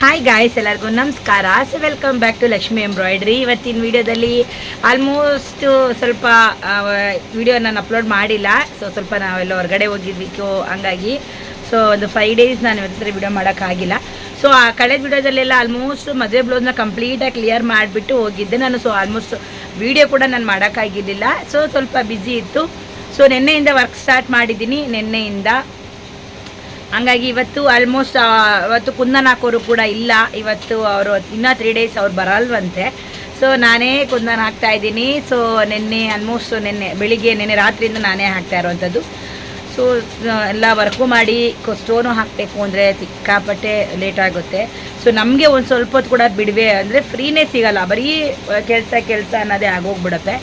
Hi guys, ಎಲ್ಲರಿಗೂ ನಮಸ್ಕಾರ. So welcome back to Lakshmi embroidery. ಇವತ್ತಿನ ವಿಡಿಯೋದಲ್ಲಿ ಆಲ್ಮೋಸ್ಟ್ ಸ್ವಲ್ಪ ವಿಡಿಯೋ ನಾನು ಅಪ್ಲೋಡ್ ಮಾಡಿಲ್ಲ. ಸ್ವಲ್ಪ ನಾವೆಲ್ಲ ಹೊರಗಡೆ ಹೋಗಿದ್ವಿ, ಹಂಗಾಗಿ ಒಂದು 5 ಡೇಸ್ ನಾನು ಇವತ್ತಿನ ವಿಡಿಯೋ ಮಾಡೋಕ್ಕಾಗಿಲ್ಲ. ಆ ಕಳೆದ ವಿಡಿಯೋದಲ್ಲೆಲ್ಲ ಆಲ್ಮೋಸ್ಟ್ ಮದುವೆ ಬ್ಲೌಸ್ನ ಕಂಪ್ಲೀಟಾಗಿ ಕ್ಲಿಯರ್ ಮಾಡಿಬಿಟ್ಟು ಹೋಗಿದ್ದೆ ನಾನು. ಆಲ್ಮೋಸ್ಟ್ ವಿಡಿಯೋ ಕೂಡ ನಾನು ಮಾಡೋಕ್ಕಾಗಿದ್ದಿಲ್ಲ. ಸ್ವಲ್ಪ ಬ್ಯುಸಿ ಇತ್ತು. ನಿನ್ನೆಯಿಂದ ವರ್ಕ್ ಸ್ಟಾರ್ಟ್ ಮಾಡಿದ್ದೀನಿ, ನಿನ್ನೆಯಿಂದ. ಹಂಗಾಗಿ ಇವತ್ತು ಆಲ್ಮೋಸ್ಟ್ ಇವತ್ತು ಕುಂದನ್ ಹಾಕೋರು ಕೂಡ ಇಲ್ಲ. ಇವತ್ತು ಅವರು ಇನ್ನೂ 3 ಡೇಸ್ ಅವ್ರು ಬರಲ್ವಂತೆ. ನಾನೇ ಕುಂದನ್ ಹಾಕ್ತಾ ಇದ್ದೀನಿ. ನಿನ್ನೆ ಆಲ್ಮೋಸ್ಟ್ ನೆನ್ನೆ ರಾತ್ರಿಯಿಂದ ನಾನೇ ಹಾಕ್ತಾ ಇರೋವಂಥದ್ದು. ಎಲ್ಲ ವರ್ಕು ಮಾಡಿ ಸ್ಟೋನು ಹಾಕಬೇಕು ಅಂದರೆ ಸಿಕ್ಕಾಪಟ್ಟೆ ಲೇಟ್ ಆಗುತ್ತೆ. ನಮಗೆ ಒಂದು ಸ್ವಲ್ಪ ಹೊತ್ತು ಕೂಡ ಬಿಡುವೆ ಅಂದರೆ ಫ್ರೀನೇ ಸಿಗೋಲ್ಲ, ಬರೀ ಕೆಲಸ ಅನ್ನೋದೇ ಆಗೋಗ್ಬಿಡುತ್ತೆ.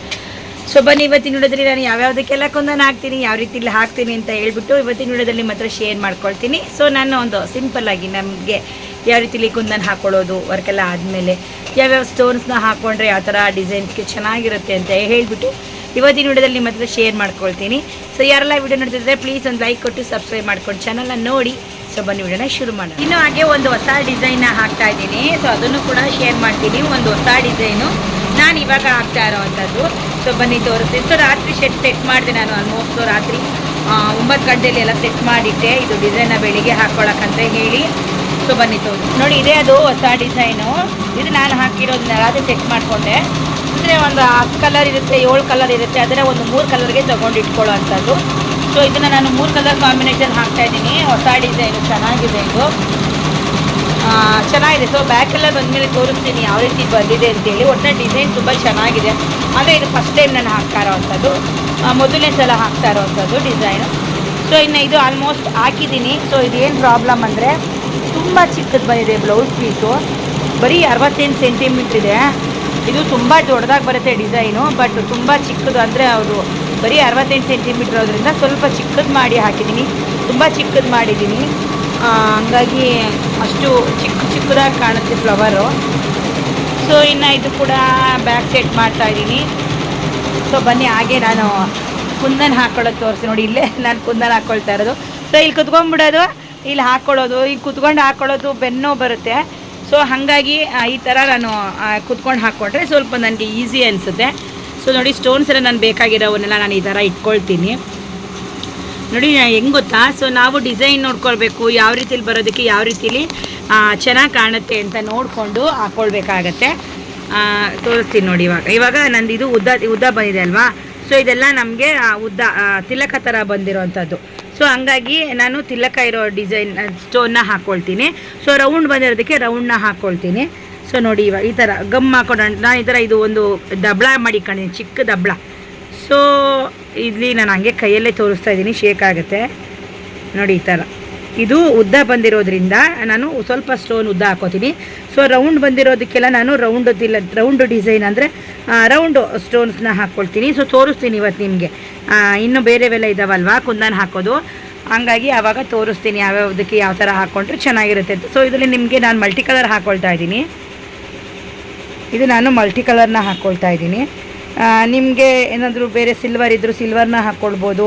ಬನ್ನಿ ಇವತ್ತಿನ ವಿಡಿಯೋದಲ್ಲಿ ನಾನು ಯಾವ್ಯಾವುದಕ್ಕೆಲ್ಲ ಕುಂದನ್ ಹಾಕ್ತೀನಿ, ಯಾವ ರೀತಿಲಿ ಹಾಕ್ತೀನಿ ಅಂತ ಹೇಳ್ಬಿಟ್ಟು ಇವತ್ತಿನ ವಿಡಿಯೋದಲ್ಲಿ ಮಾತ್ರ ಶೇರ್ ಮಾಡ್ಕೊಳ್ತೀನಿ. ನಾನು ಒಂದು ಸಿಂಪಲ್ಲಾಗಿ ನಮಗೆ ಯಾವ ರೀತಿಲಿ ಕುಂದನ್ ಹಾಕ್ಕೊಳ್ಳೋದು, ವರ್ಕೆಲ್ಲ ಆದಮೇಲೆ ಯಾವ್ಯಾವ ಸ್ಟೋನ್ಸ್ನ ಹಾಕ್ಕೊಂಡ್ರೆ ಯಾವ ಥರ ಡಿಸೈನ್ಸ್ಗೆ ಚೆನ್ನಾಗಿರುತ್ತೆ ಅಂತ ಹೇಳ್ಬಿಟ್ಟು ಇವತ್ತಿನ ವಿಡಿಯೋದಲ್ಲಿ ಮಾತ್ರ ಶೇರ್ ಮಾಡ್ಕೊಳ್ತೀನಿ. ಯಾರೆಲ್ಲ ವಿಡಿಯೋ ನೋಡ್ತಿದ್ರೆ ಪ್ಲೀಸ್ ಒಂದು ಲೈಕ್ ಕೊಟ್ಟು ಸಬ್ಸ್ಕ್ರೈಬ್ ಮಾಡ್ಕೊಂಡು ಚಾನಲ್ನ ನೋಡಿ. ಬನ್ನಿ ವಿಡಿಯೋನ ಶುರು ಮಾಡೋಣ. ಇನ್ನು ಹಾಗೆ ಒಂದು ಹೊಸ ಡಿಸೈನ್ನ ಹಾಕ್ತಾ ಇದ್ದೀನಿ. ಅದನ್ನು ಕೂಡ ಶೇರ್ ಮಾಡ್ತೀನಿ. ಒಂದು ಹೊಸ ಡಿಸೈನು ನಾನು ಇವಾಗ ಹಾಕ್ತಾ ಇರೋವಂಥದ್ದು. ಬನ್ನಿ ತೋರಿಸ್ತೀನಿ. ರಾತ್ರಿ ಸೆಟ್ ಮಾಡಿದೆ ನಾನು. ಆಲ್ಮೋಸ್ಟ್ ರಾತ್ರಿ 9 ಗಂಟೆಯಲ್ಲಿ ಎಲ್ಲ ಸೆಟ್ ಮಾಡಿಟ್ಟೆ. ಇದು ಡಿಸೈನ್ನ ಬೆಳಿಗ್ಗೆ ಹಾಕ್ಕೊಳ್ಳೋಕ್ಕಂತ ಹೇಳಿ. ಬನ್ನಿ ತೋರಿಸಿ ನೋಡಿ. ಇದೇ ಅದು ಹೊಸ ಡಿಸೈನು. ಇದು ನಾನು ಹಾಕಿರೋದನ್ನ ರಾತ್ರಿ ಸೆಟ್ ಮಾಡಿಕೊಂಡೆ. ಅಂದರೆ ಒಂದು 10 ಕಲರ್ ಇರುತ್ತೆ, 7 ಕಲರ್ ಇರುತ್ತೆ. ಅದರ ಒಂದು 3 ಕಲರ್ಗೆ ತೊಗೊಂಡು ಇಟ್ಕೊಳ್ಳೋ ಅಂಥದ್ದು. ಇದನ್ನು ನಾನು 3 ಕಲರ್ ಕಾಂಬಿನೇಷನ್ ಹಾಕ್ತಾಯಿದ್ದೀನಿ. ಹೊಸ ಡಿಸೈನು ಚೆನ್ನಾಗಿದೆ, ಇದು ಚೆನ್ನಾಗಿದೆ. ಬ್ಯಾಕೆಲ್ಲ ಬಂದಮೇಲೆ ತೋರಿಸ್ತೀನಿ ಯಾವ ರೀತಿ ಬಂದಿದೆ ಅಂತೇಳಿ. ಒಟ್ಟಿನ ಡಿಸೈನ್ ತುಂಬ ಚೆನ್ನಾಗಿದೆ. ಆದರೆ ಇದು ಫಸ್ಟ್ ಟೈಮ್ ನಾನು ಹಾಕ್ತಾ ಇರೋವಂಥದ್ದು, ಮೊದಲನೇ ಸಲ ಹಾಕ್ತಾ ಇರೋವಂಥದ್ದು ಡಿಸೈನು. ಇನ್ನು ಇದು ಆಲ್ಮೋಸ್ಟ್ ಹಾಕಿದ್ದೀನಿ. ಇದೇನು ಪ್ರಾಬ್ಲಮ್ ಅಂದರೆ ತುಂಬ ಚಿಕ್ಕದು ಬಂದಿದೆ ಬ್ಲೌಸ್ ಪೀಸು. ಬರೀ 68 ಸೆಂಟಿಮೀಟ್ರ್ ಇದೆ. ಇದು ತುಂಬ ದೊಡ್ಡದಾಗಿ ಬರುತ್ತೆ ಡಿಸೈನು, ಬಟ್ ತುಂಬ ಚಿಕ್ಕದು. ಅಂದರೆ ಅವರು ಬರೀ 68 ಸೆಂಟಿಮೀಟ್ರ್ ಇರೋದ್ರಿಂದ ಸ್ವಲ್ಪ ಚಿಕ್ಕದು ಮಾಡಿ ಹಾಕಿದ್ದೀನಿ, ತುಂಬ ಚಿಕ್ಕದು ಮಾಡಿದ್ದೀನಿ. ಹಂಗಾಗಿ ಅಷ್ಟು ಚಿಕ್ಕದಾಗಿ ಕಾಣುತ್ತೆ ಫ್ಲವರು. ಇನ್ನು ಇದು ಕೂಡ ಬ್ಯಾಕ್ ಸೆಟ್ ಮಾಡ್ತಾಯಿದ್ದೀನಿ. ಬನ್ನಿ ಹಾಗೆ ನಾನು ಕುಂದನ್ ಹಾಕ್ಕೊಳ್ಳೋದು ತೋರಿಸಿ ನೋಡಿ. ಇಲ್ಲೇ ನಾನು ಕುಂದನ್ ಹಾಕ್ಕೊಳ್ತಾ ಇರೋದು. ಇಲ್ಲಿ ಕುತ್ಕೊಂಡ್ಬಿಡೋದು, ಇಲ್ಲಿ ಹಾಕ್ಕೊಳ್ಳೋದು. ಈಗ ಕುತ್ಕೊಂಡು ಹಾಕ್ಕೊಳ್ಳೋದು ಬೆನ್ನೋ ಬರುತ್ತೆ. ಹಾಗಾಗಿ ಈ ಥರ ನಾನು ಕುತ್ಕೊಂಡು ಹಾಕ್ಕೊಂಡ್ರೆ ಸ್ವಲ್ಪ ನನಗೆ ಈಸಿ ಅನಿಸುತ್ತೆ. ನೋಡಿ, ಸ್ಟೋನ್ಸ್ ಎಲ್ಲ ನಾನು ಬೇಕಾಗಿರೋವನ್ನೆಲ್ಲ ನಾನು ಈ ಥರ ಇಟ್ಕೊಳ್ತೀನಿ. ನೋಡಿ ಹೆಂಗೆ ಗೊತ್ತಾ, ನಾವು ಡಿಸೈನ್ ನೋಡ್ಕೊಳ್ಬೇಕು, ಯಾವ ರೀತಿಲಿ ಬರೋದಕ್ಕೆ ಯಾವ ರೀತಿಲಿ ಚೆನ್ನಾಗಿ ಕಾಣುತ್ತೆ ಅಂತ ನೋಡಿಕೊಂಡು ಹಾಕ್ಕೊಳ್ಬೇಕಾಗತ್ತೆ. ತೋರಿಸ್ತೀನಿ ನೋಡಿ. ಇವಾಗ ನಂದು ಇದು ಉದ್ದ ಬಂದಿದೆ ಅಲ್ವಾ. ಇದೆಲ್ಲ ನಮಗೆ ಉದ್ದ ತಿಲಕ ಥರ ಬಂದಿರೋವಂಥದ್ದು. ಹಂಗಾಗಿ ನಾನು ತಿಲಕ ಇರೋ ಡಿಸೈನ್ ಸ್ಟೋನ್ನ ಹಾಕ್ಕೊಳ್ತೀನಿ. ರೌಂಡ್ ಬಂದಿರೋದಕ್ಕೆ ರೌಂಡ್ನ ಹಾಕ್ಕೊಳ್ತೀನಿ. ನೋಡಿ ಇವಾಗ ಈ ಥರ ಗಮ್ ಹಾಕೊಂಡು ನಾನು ಈ ಥರ ಇದು ಒಂದು ದಬ್ಳ ಮಾಡಿಕೊಂಡಿದ್ದೀನಿ, ಚಿಕ್ಕ ದಬ್ಳ. ಇಲ್ಲಿ ನಾನು ಹಂಗೆ ಕೈಯಲ್ಲೇ ತೋರಿಸ್ತಾ ಇದ್ದೀನಿ, ಶೇಕ್ ಆಗುತ್ತೆ ನೋಡಿ. ಈ ಥರ ಇದು ಉದ್ದ ಬಂದಿರೋದ್ರಿಂದ ನಾನು ಸ್ವಲ್ಪ ಸ್ಟೋನ್ ಉದ್ದ ಹಾಕೋತೀನಿ. ರೌಂಡ್ ಬಂದಿರೋದಕ್ಕೆಲ್ಲ ನಾನು ರೌಂಡ್ ಡಿಸೈನ್ ಅಂದರೆ ರೌಂಡು ಸ್ಟೋನ್ಸ್ನ ಹಾಕ್ಕೊಳ್ತೀನಿ. ತೋರಿಸ್ತೀನಿ ಇವತ್ತು ನಿಮಗೆ. ಇನ್ನೂ ಬೇರೆವೆಲ್ಲ ಇದ್ದಾವಲ್ವಾ ಕುಂದನ್ ಹಾಕೋದು, ಹಂಗಾಗಿ ಆವಾಗ ತೋರಿಸ್ತೀನಿ ಯಾವ್ಯಾವುದಕ್ಕೆ ಯಾವ ಥರ ಹಾಕ್ಕೊಂಡ್ರೆ ಚೆನ್ನಾಗಿರುತ್ತೆ ಅಂತ. ಇದರಲ್ಲಿ ನಿಮಗೆ ನಾನು ಮಲ್ಟಿ ಕಲರ್ ಹಾಕ್ಕೊಳ್ತಾ ಇದ್ದೀನಿ. ಇದು ನಾನು ಮಲ್ಟಿ ಕಲರ್ನ ಹಾಕ್ಕೊಳ್ತಾ ಇದ್ದೀನಿ. ನಿಮಗೆ ಏನಾದರೂ ಬೇರೆ ಸಿಲ್ವರ್ ಇದ್ದರೂ ಸಿಲ್ವರ್ನ ಹಾಕ್ಕೊಳ್ಬೋದು,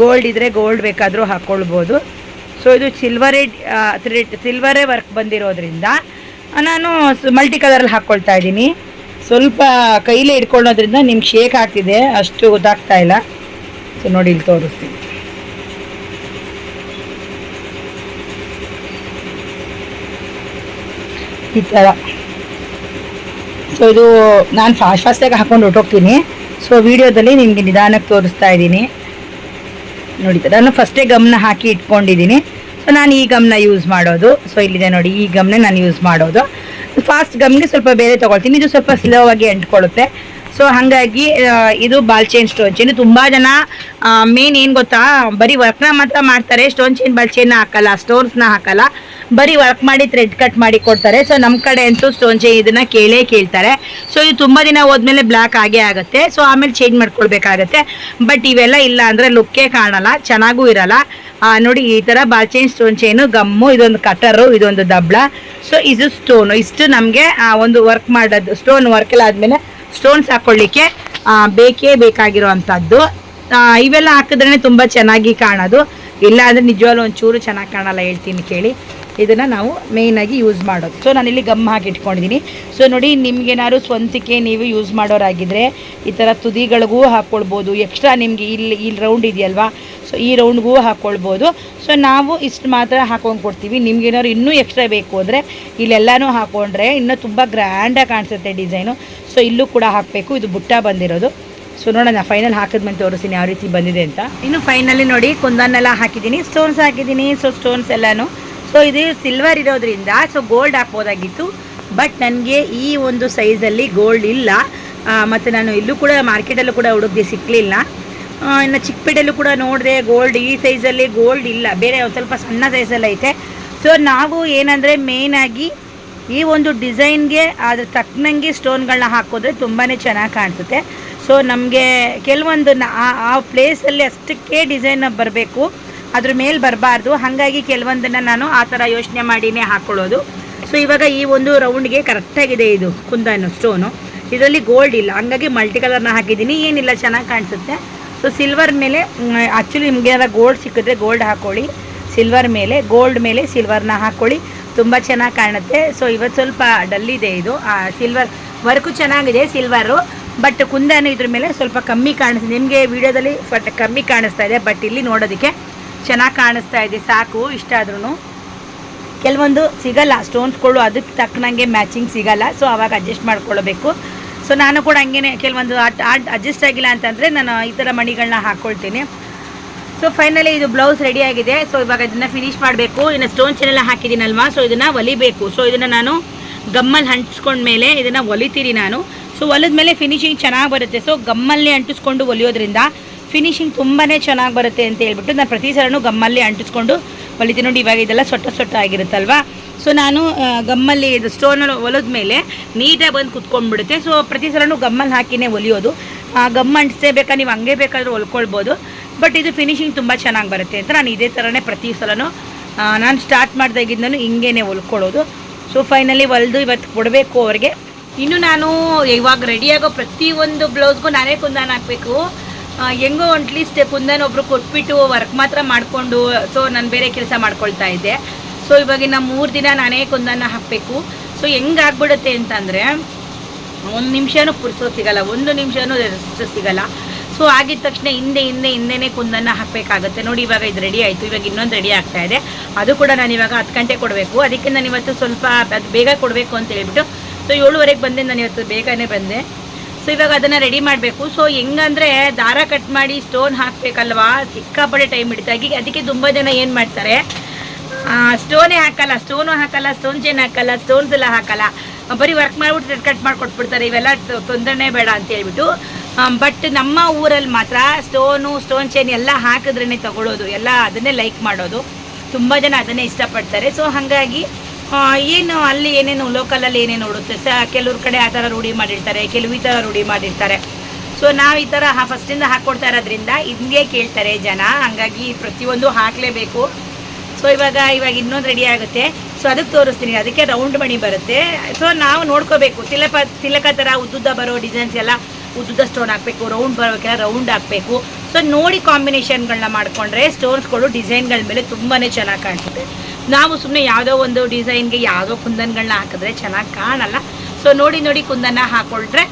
ಗೋಲ್ಡ್ ಇದ್ದರೆ ಗೋಲ್ಡ್ ಬೇಕಾದರೂ ಹಾಕ್ಕೊಳ್ಬೋದು. ಇದು ಸಿಲ್ವರೇ ವರ್ಕ್ ಬಂದಿರೋದ್ರಿಂದ ನಾನು ಮಲ್ಟಿ ಕಲರಲ್ಲಿ ಹಾಕ್ಕೊಳ್ತಾ ಇದ್ದೀನಿ. ಸ್ವಲ್ಪ ಕೈಲೇ ಇಟ್ಕೊಳ್ಳೋದ್ರಿಂದ ನಿಮ್ಗೆ ಶೇಕ್ ಆಗ್ತಿದೆ, ಅಷ್ಟು ಗೊತ್ತಾಗ್ತಾ ಇಲ್ಲ. ನೋಡಿ ಇಲ್ಲಿ ತೋರಿಸ್ತೀನಿ. ಈ ಥರ ಇದು ನಾನು ಫಾಸ್ಟಾಗಿ ಹಾಕ್ಕೊಂಡು ಹೊರಟೋಗ್ತೀನಿ. ವೀಡಿಯೋದಲ್ಲಿ ನಿಮಗೆ ನಿಧಾನಕ್ಕೆ ತೋರಿಸ್ತಾ ಇದ್ದೀನಿ ನೋಡಿ. ನಾನು ಫಸ್ಟೇ ಗಮ್ನ ಹಾಕಿ ಇಟ್ಕೊಂಡಿದ್ದೀನಿ. ನಾನು ಈ ಗಮ್ನ ಯೂಸ್ ಮಾಡೋದು. ಇಲ್ಲಿದೆ ನೋಡಿ, ಈ ಗಮ್ನ ನಾನು ಯೂಸ್ ಮಾಡೋದು. ಫಾಸ್ಟ್ ಗಮ್ಗೆ ಸ್ವಲ್ಪ ಬೇರೆ ತೊಗೊಳ್ತೀನಿ. ಇದು ಸ್ವಲ್ಪ ಸ್ಲೋ ಆಗಿ ಅಂಟ್ಕೊಳ್ಳುತ್ತೆ. ಹಾಗಾಗಿ ಇದು ಬಾಲ್ ಚೈನ್ ಸ್ಟೋನ್ ಚೈನ್. ತುಂಬ ಜನ ಮೇನ್ ಏನು ಗೊತ್ತಾ, ಬರೀ ವರ್ಕ್ನ ಮಾತ್ರ ಮಾಡ್ತಾರೆ, ಸ್ಟೋನ್ ಚೈನ್ ಬಾಲ್ ಚೈನ್ನ ಹಾಕಲ್ಲ, ಸ್ಟೋನ್ಸ್ನ ಹಾಕಲ್ಲ, ಬರೀ ವರ್ಕ್ ಮಾಡಿ ಥ್ರೆಡ್ ಕಟ್ ಮಾಡಿ ಕೊಡ್ತಾರೆ. ನಮ್ಮ ಕಡೆ ಅಂತೂ ಸ್ಟೋನ್ ಚೈನ್ ಇದನ್ನು ಕೇಳ್ತಾರೆ. ಇದು ತುಂಬ ದಿನ ಹೋದ್ಮೇಲೆ ಬ್ಲ್ಯಾಕ್ ಆಗೇ ಆಗುತ್ತೆ. ಆಮೇಲೆ ಚೇಂಜ್ ಮಾಡ್ಕೊಳ್ಬೇಕಾಗತ್ತೆ. ಬಟ್ ಇವೆಲ್ಲ ಇಲ್ಲ ಅಂದರೆ ಲುಕ್ಕೇ ಕಾಣಲ್ಲ, ಚೆನ್ನಾಗೂ ಇರಲ್ಲ. ನೋಡಿ ಈ ಥರ ball chain stone chain, gum, ಇದೊಂದು ಕಟರು, ಇದೊಂದು ದಬ್ಳ. ಇದು ಸ್ಟೋನು. ಇಷ್ಟು ನಮಗೆ ಒಂದು ವರ್ಕ್ ಮಾಡೋದು, ಸ್ಟೋನ್ ವರ್ಕೆಲ್ಲ ಆದಮೇಲೆ ಸ್ಟೋನ್ಸ್ ಹಾಕ್ಕೊಳ್ಳಿಕ್ಕೆ ಬೇಕೇ ಬೇಕಾಗಿರೋ ಅಂಥದ್ದು. ಇವೆಲ್ಲ ಹಾಕಿದ್ರೇ ತುಂಬ ಚೆನ್ನಾಗಿ ಕಾಣೋದು. ಇಲ್ಲ ಅಂದರೆ ನಿಜವಾಗ್ಲೂ ಒಂಚೂರು ಚೆನ್ನಾಗಿ ಕಾಣಲ್ಲ, ಹೇಳ್ತೀನಿ ಕೇಳಿ. ಇದನ್ನು ನಾವು ಮೇಯ್ನಾಗಿ ಯೂಸ್ ಮಾಡೋದು. ಸೊ ನಾನಿಲ್ಲಿ ಗಮ್ ಹಾಕಿ ಇಟ್ಕೊಂಡಿದ್ದೀನಿ. ಸೊ ನೋಡಿ, ನಿಮ್ಗೇನಾದ್ರು ಸ್ವಂತಕ್ಕೆ ನೀವು ಯೂಸ್ ಮಾಡೋರಾಗಿದ್ದರೆ ಈ ಥರ ತುದಿಗಳಿಗೂ ಹಾಕ್ಕೊಳ್ಬೋದು. ಎಕ್ಸ್ಟ್ರಾ ನಿಮಗೆ ಇಲ್ಲಿ ರೌಂಡ್ ಇದೆಯಲ್ವಾ, ಸೊ ಈ ರೌಂಡ್ಗೂ ಹಾಕ್ಕೊಳ್ಬೋದು. ಸೊ ನಾವು ಇಷ್ಟು ಮಾತ್ರ ಹಾಕೊಂಡು ಕೊಡ್ತೀವಿ. ನಿಮ್ಗೇನಾದ್ರು ಇನ್ನೂ ಎಕ್ಸ್ಟ್ರಾ ಬೇಕು ಅಂದರೆ ಇಲ್ಲೆಲ್ಲನೂ ಹಾಕ್ಕೊಂಡ್ರೆ ಇನ್ನೂ ತುಂಬ ಗ್ರ್ಯಾಂಡಾಗಿ ಕಾಣಿಸುತ್ತೆ ಡಿಸೈನು. ಸೊ ಇಲ್ಲೂ ಕೂಡ ಹಾಕಬೇಕು. ಇದು ಬುಟ್ಟ ಬಂದಿರೋದು. ಸೊ ನೋಡೋಣ ಫೈನಲ್ ಹಾಕಿದ್ಮೇಲೆ ತೋರಿಸ್ತೀನಿ ಯಾವ ರೀತಿ ಬಂದಿದೆ ಅಂತ. ಇನ್ನು ಫೈನಲಿ ನೋಡಿ, ಕುಂದನ್ನೆಲ್ಲ ಹಾಕಿದ್ದೀನಿ, ಸ್ಟೋನ್ಸ್ ಹಾಕಿದ್ದೀನಿ. ಸೊ ಸ್ಟೋನ್ಸ್ ಎಲ್ಲನೂ, ಸೊ ಇದು ಸಿಲ್ವರ್ ಇರೋದ್ರಿಂದ ಸೊ ಗೋಲ್ಡ್ ಹಾಕ್ಬೋದಾಗಿತ್ತು. ಬಟ್ ನನಗೆ ಈ ಒಂದು ಸೈಜಲ್ಲಿ ಗೋಲ್ಡ್ ಇಲ್ಲ. ಮತ್ತು ನಾನು ಇಲ್ಲೂ ಕೂಡ ಮಾರ್ಕೆಟಲ್ಲೂ ಕೂಡ ಹುಡುಕ್ದೆ, ಸಿಕ್ಕಲಿಲ್ಲ. ಇನ್ನು ಚಿಕ್ಕಪೇಟೆಲ್ಲೂ ಕೂಡ ನೋಡಿದೆ, ಗೋಲ್ಡ್ ಈ ಸೈಜಲ್ಲಿ ಗೋಲ್ಡ್ ಇಲ್ಲ, ಬೇರೆ ಒಂದು ಸ್ವಲ್ಪ ಸಣ್ಣ ಸೈಜಲ್ಲಿ ಐತೆ. ಸೊ ನಾವು ಏನಂದರೆ ಮೇಯ್ನಾಗಿ ಈ ಒಂದು ಡಿಸೈನ್ಗೆ ಅದ್ರ ತಕ್ಕನಂಗೆ ಸ್ಟೋನ್ಗಳನ್ನ ಹಾಕಿದ್ರೆ ತುಂಬಾ ಚೆನ್ನಾಗಿ ಕಾಣಿಸುತ್ತೆ. ಸೊ ನಮಗೆ ಕೆಲವೊಂದು ಆ ಪ್ಲೇಸಲ್ಲಿ ಅಷ್ಟಕ್ಕೆ ಡಿಸೈನ್ ಬರಬೇಕು, ಅದ್ರ ಮೇಲೆ ಬರಬಾರ್ದು. ಹಾಗಾಗಿ ಕೆಲವೊಂದನ್ನು ನಾನು ಆ ಥರ ಯೋಚನೆ ಮಾಡಿನೇ ಹಾಕ್ಕೊಳ್ಳೋದು. ಸೊ ಇವಾಗ ಈ ಒಂದು ರೌಂಡ್ಗೆ ಕರೆಕ್ಟಾಗಿದೆ ಇದು ಕುಂದನು ಸ್ಟೋನು. ಇದರಲ್ಲಿ ಗೋಲ್ಡ್ ಇಲ್ಲ, ಹಂಗಾಗಿ ಮಲ್ಟಿ ಕಲರ್ನ ಹಾಕಿದ್ದೀನಿ. ಏನಿಲ್ಲ, ಚೆನ್ನಾಗಿ ಕಾಣಿಸುತ್ತೆ. ಸೊ ಸಿಲ್ವರ್ ಮೇಲೆ ಆ್ಯಕ್ಚುಲಿ ನಿಮಗೆ ಏನಾರ ಗೋಲ್ಡ್ ಸಿಕ್ಕಿದ್ರೆ ಗೋಲ್ಡ್ ಹಾಕ್ಕೊಳ್ಳಿ, ಸಿಲ್ವರ್ ಮೇಲೆ ಗೋಲ್ಡ್ ಮೇಲೆ ಸಿಲ್ವರ್ನ ಹಾಕ್ಕೊಳ್ಳಿ, ತುಂಬ ಚೆನ್ನಾಗಿ ಕಾಣುತ್ತೆ. ಸೊ ಇವತ್ತು ಸ್ವಲ್ಪ ಡಲ್ಲಿದೆ ಇದು. ಸಿಲ್ವರ್ ವರ್ಕು ಚೆನ್ನಾಗಿದೆ ಸಿಲ್ವರು, ಬಟ್ ಕುಂದನು ಇದ್ರ ಮೇಲೆ ಸ್ವಲ್ಪ ಕಮ್ಮಿ ಕಾಣಿಸ್ತಿದೆ. ನಿಮಗೆ ವಿಡಿಯೋದಲ್ಲಿ ಸ್ವಲ್ಪ ಕಮ್ಮಿ ಕಾಣಿಸ್ತಾ ಇದೆ, ಬಟ್ ಇಲ್ಲಿ ನೋಡೋದಕ್ಕೆ ಚೆನ್ನಾಗಿ ಕಾಣಿಸ್ತಾ ಇದೆ. ಸಾಕು, ಇಷ್ಟ ಆದ್ರೂ ಕೆಲವೊಂದು ಸಿಗಲ್ಲ ಸ್ಟೋನ್ಸ್ಗಳು, ಅದಕ್ಕೆ ತಕ್ಕನಂಗೆ ಮ್ಯಾಚಿಂಗ್ ಸಿಗಲ್ಲ. ಸೊ ಅವಾಗ ಅಡ್ಜಸ್ಟ್ ಮಾಡ್ಕೊಳ್ಬೇಕು. ಸೊ ನಾನು ಕೂಡ ಹಂಗೇ ಕೆಲವೊಂದು ಅಡ್ಜಸ್ಟ್ ಆಗಿಲ್ಲ ಅಂತಂದರೆ ನಾನು ಈ ಥರ ಮಣಿಗಳನ್ನ ಹಾಕ್ಕೊಳ್ತೀನಿ. ಸೊ ಫೈನಲಿ ಇದು ಬ್ಲೌಸ್ ರೆಡಿ ಆಗಿದೆ. ಸೊ ಇವಾಗ ಇದನ್ನು ಫಿನಿಶ್ ಮಾಡಬೇಕು. ಇನ್ನು ಸ್ಟೋನ್ಸ್ ಎಲ್ಲ ಹಾಕಿದ್ದೀನಲ್ವಾ, ಸೊ ಇದನ್ನು ಹೊಲಿಬೇಕು. ಸೊ ಇದನ್ನು ನಾನು ಗಮ್ಮಲ್ಲಿ ಅಂಟಿಸ್ಕೊಂಡ್ಮೇಲೆ ಇದನ್ನು ಹೊಲಿತೀನಿ ನಾನು. ಸೊ ಹೊಲಿದ ಮೇಲೆ ಫಿನಿಶಿಂಗ್ ಚೆನ್ನಾಗಿ ಬರುತ್ತೆ. ಸೊ ಗಮ್ಮಲ್ಲಿ ಅಂಟಿಸ್ಕೊಂಡು ಹೊಲಿಯೋದ್ರಿಂದ ಫಿನಿಶಿಂಗ್ ತುಂಬಾ ಚೆನ್ನಾಗಿ ಬರುತ್ತೆ ಅಂತ ಹೇಳ್ಬಿಟ್ಟು ನಾನು ಪ್ರತಿ ಸಲನೂ ಗಮ್ಮಲ್ಲಿ ಅಂಟಿಸ್ಕೊಂಡು ಹೊಲಿತೀನಿ. ನೋಡಿ, ಇವಾಗ ಇದೆಲ್ಲ ಸೊಟ್ಟ ಆಗಿರುತ್ತಲ್ವಾ. ಸೊ ನಾನು ಗಮ್ಮಲ್ಲಿ ಇದು ಸ್ಟೋನಲ್ಲಿ ಹೊಲಿದ ಮೇಲೆ ನೀಟಾಗಿ ಬಂದು ಕುತ್ಕೊಂಡ್ಬಿಡುತ್ತೆ. ಸೊ ಪ್ರತಿ ಸಲನೂ ಗಮ್ಮಲ್ಲಿ ಹಾಕಿನೇ ಹೊಲಿಯೋದು. ಗಮ್ಮ ಅಂಟಿಸೇ ಬೇಕಾ, ನೀವು ಹಂಗೆ ಬೇಕಾದರೂ ಹೊಲ್ಕೊಳ್ಬೋದು. ಬಟ್ ಇದು ಫಿನಿಶಿಂಗ್ ತುಂಬ ಚೆನ್ನಾಗಿ ಬರುತ್ತೆ ಅಂತ ನಾನು ಇದೇ ಥರನೇ ಪ್ರತಿ ಸಲನೂ ನಾನು ಸ್ಟಾರ್ಟ್ ಮಾಡ್ದಾಗಿದ್ದನು ಹಿಂಗೇ ಹೊಲ್ಕೊಳ್ಳೋದು. ಸೊ ಫೈನಲಿ ಹೊಲಿದು ಇವತ್ತು ಕೊಡಬೇಕು ಅವ್ರಿಗೆ. ಇನ್ನು ನಾನು ಇವಾಗ ರೆಡಿಯಾಗೋ ಪ್ರತಿಯೊಂದು ಬ್ಲೌಸ್ಗೂ ನಾನೇ ಕುಂದನ್ ಹಾಕಬೇಕು. ಹೆಂಗೋ ಅಟ್ಲೀಸ್ಟ್ ಕುಂದನ್ ಒಬ್ಬರು ಕೊಟ್ಬಿಟ್ಟು ವರ್ಕ್ ಮಾತ್ರ ಮಾಡಿಕೊಂಡು ಸೊ ನಾನು ಬೇರೆ ಕೆಲಸ ಮಾಡ್ಕೊಳ್ತಾ ಇದ್ದೆ. ಸೊ ಇವಾಗಿನ 3 ದಿನ ನಾನೇ ಕುಂದನ್ನ ಹಾಕಬೇಕು. ಸೊ ಹೆಂಗಾಗ್ಬಿಡುತ್ತೆ ಅಂತಂದರೆ 1 ನಿಮಿಷನೂ ಪುರ್ಸೋ ಸಿಗಲ್ಲ, 1 ನಿಮಿಷನೂ ರೆಸ್ಟ್ ಸಿಗಲ್ಲ. ಸೊ ಆಗಿದ ತಕ್ಷಣ ಹಿಂದೆನೇ ಕುಂದನ್ನ ಹಾಕಬೇಕಾಗುತ್ತೆ. ನೋಡಿ, ಇವಾಗ ಇದು ರೆಡಿ ಆಯಿತು. ಇವಾಗ ಇನ್ನೊಂದು ರೆಡಿ ಆಗ್ತಾ ಇದೆ. ಅದು ಕೂಡ ನಾನು ಇವಾಗ 10 ಗಂಟೆ ಕೊಡಬೇಕು. ಅದಕ್ಕೆ ನಾನು ಇವತ್ತು ಸ್ವಲ್ಪ ಅದು ಬೇಗ ಕೊಡಬೇಕು ಅಂತ ಹೇಳ್ಬಿಟ್ಟು ಸೊ 7:30 ಬಂದೆ. ನಾನು ಇವತ್ತು ಬೇಗನೆ ಬಂದೆ. ಸೊ ಇವಾಗ ಅದನ್ನು ರೆಡಿ ಮಾಡಬೇಕು. ಸೊ ಹೆಂಗಂದರೆ ದಾರ ಕಟ್ ಮಾಡಿ ಸ್ಟೋನ್ ಹಾಕಬೇಕಲ್ವಾ, ಸಿಕ್ಕಾಪಟ್ಟೆ ಟೈಮ್ ಹಿಡಿತಾಗಿ. ಅದಕ್ಕೆ ತುಂಬ ಜನ ಏನು ಮಾಡ್ತಾರೆ, ಸ್ಟೋನೇ ಹಾಕಲ್ಲ, ಸ್ಟೋನ್ ಚೈನ್ ಹಾಕಲ್ಲ, ಸ್ಟೋನ್ಸ್ ಎಲ್ಲ ಹಾಕಲ್ಲ, ಬರೀ ವರ್ಕ್ ಮಾಡಿಬಿಟ್ಟು ಕಟ್ ಮಾಡಿ ಕೊಟ್ಬಿಡ್ತಾರೆ. ಇವೆಲ್ಲ ತೊಂದರೆನೇ ಬೇಡ ಅಂತ ಹೇಳ್ಬಿಟ್ಟು. ಬಟ್ ನಮ್ಮ ಊರಲ್ಲಿ ಮಾತ್ರ ಸ್ಟೋನ್ ಚೈನ್ ಎಲ್ಲ ಹಾಕಿದ್ರೇ ತಗೊಳ್ಳೋದು, ಎಲ್ಲ ಅದನ್ನೇ ಲೈಕ್ ಮಾಡೋದು. ತುಂಬ ಜನ ಅದನ್ನೇ ಇಷ್ಟಪಡ್ತಾರೆ. ಸೊ ಹಾಗಾಗಿ ಏನು ಅಲ್ಲಿ ಏನೇನು ಲೋಕಲಲ್ಲಿ ಏನೇನು ನೋಡುತ್ತೆ ಕೆಲವ್ರ ಕಡೆ ಆ ಥರ ರೂಢಿ ಮಾಡಿರ್ತಾರೆ, ಕೆಲವು ಈ ಥರ ರೂಢಿ ಮಾಡಿರ್ತಾರೆ. ಸೊ ನಾವು ಈ ಥರ ಫಸ್ಟಿಂದ ಹಾಕ್ಕೊಡ್ತಾ ಇರೋದ್ರಿಂದ ಹಿಂಗೆ ಕೇಳ್ತಾರೆ ಜನ. ಹಾಗಾಗಿ ಪ್ರತಿಯೊಂದು ಹಾಕಲೇಬೇಕು. ಸೊ ಇವಾಗ ಇನ್ನೊಂದು ರೆಡಿ ಆಗುತ್ತೆ. ಸೊ ಅದಕ್ಕೆ ತೋರಿಸ್ತೀನಿ. ಅದಕ್ಕೆ ರೌಂಡ್ ಮಣಿ ಬರುತ್ತೆ. ಸೊ ನಾವು ನೋಡ್ಕೋಬೇಕು, ತಿಲಕ ಥರ ಉದ್ದುದ್ದ ಬರೋ ಡಿಸೈನ್ಸ್ ಎಲ್ಲ ಉದ್ದುದ್ದ ಸ್ಟೋನ್ ಹಾಕಬೇಕು, ರೌಂಡ್ ಬರೋಕ್ಕೆಲ್ಲ ರೌಂಡ್ ಹಾಕಬೇಕು. ಸೊ ನೋಡಿ ಕಾಂಬಿನೇಷನ್ಗಳನ್ನ ಮಾಡಿಕೊಂಡ್ರೆ ಸ್ಟೋನ್ಸ್ಗಳು ಡಿಸೈನ್ಗಳ ಮೇಲೆ ತುಂಬಾ ಚೆನ್ನಾಗಿ ಕಾಣಿಸುತ್ತೆ. ನಾವು ಸುಮ್ಮನೆ ಯಾವುದೋ ಒಂದು ಡಿಸೈನ್ಗೆ ಯಾವುದೋ ಕುಂದನ್ಗಳನ್ನ ಹಾಕಿದ್ರೆ ಚೆನ್ನಾಗಿ ಕಾಣಲ್ಲ. ಸೊ ನೋಡಿ ಕುಂದನ್ನ ಹಾಕ್ಕೊಂಡ್ರೆ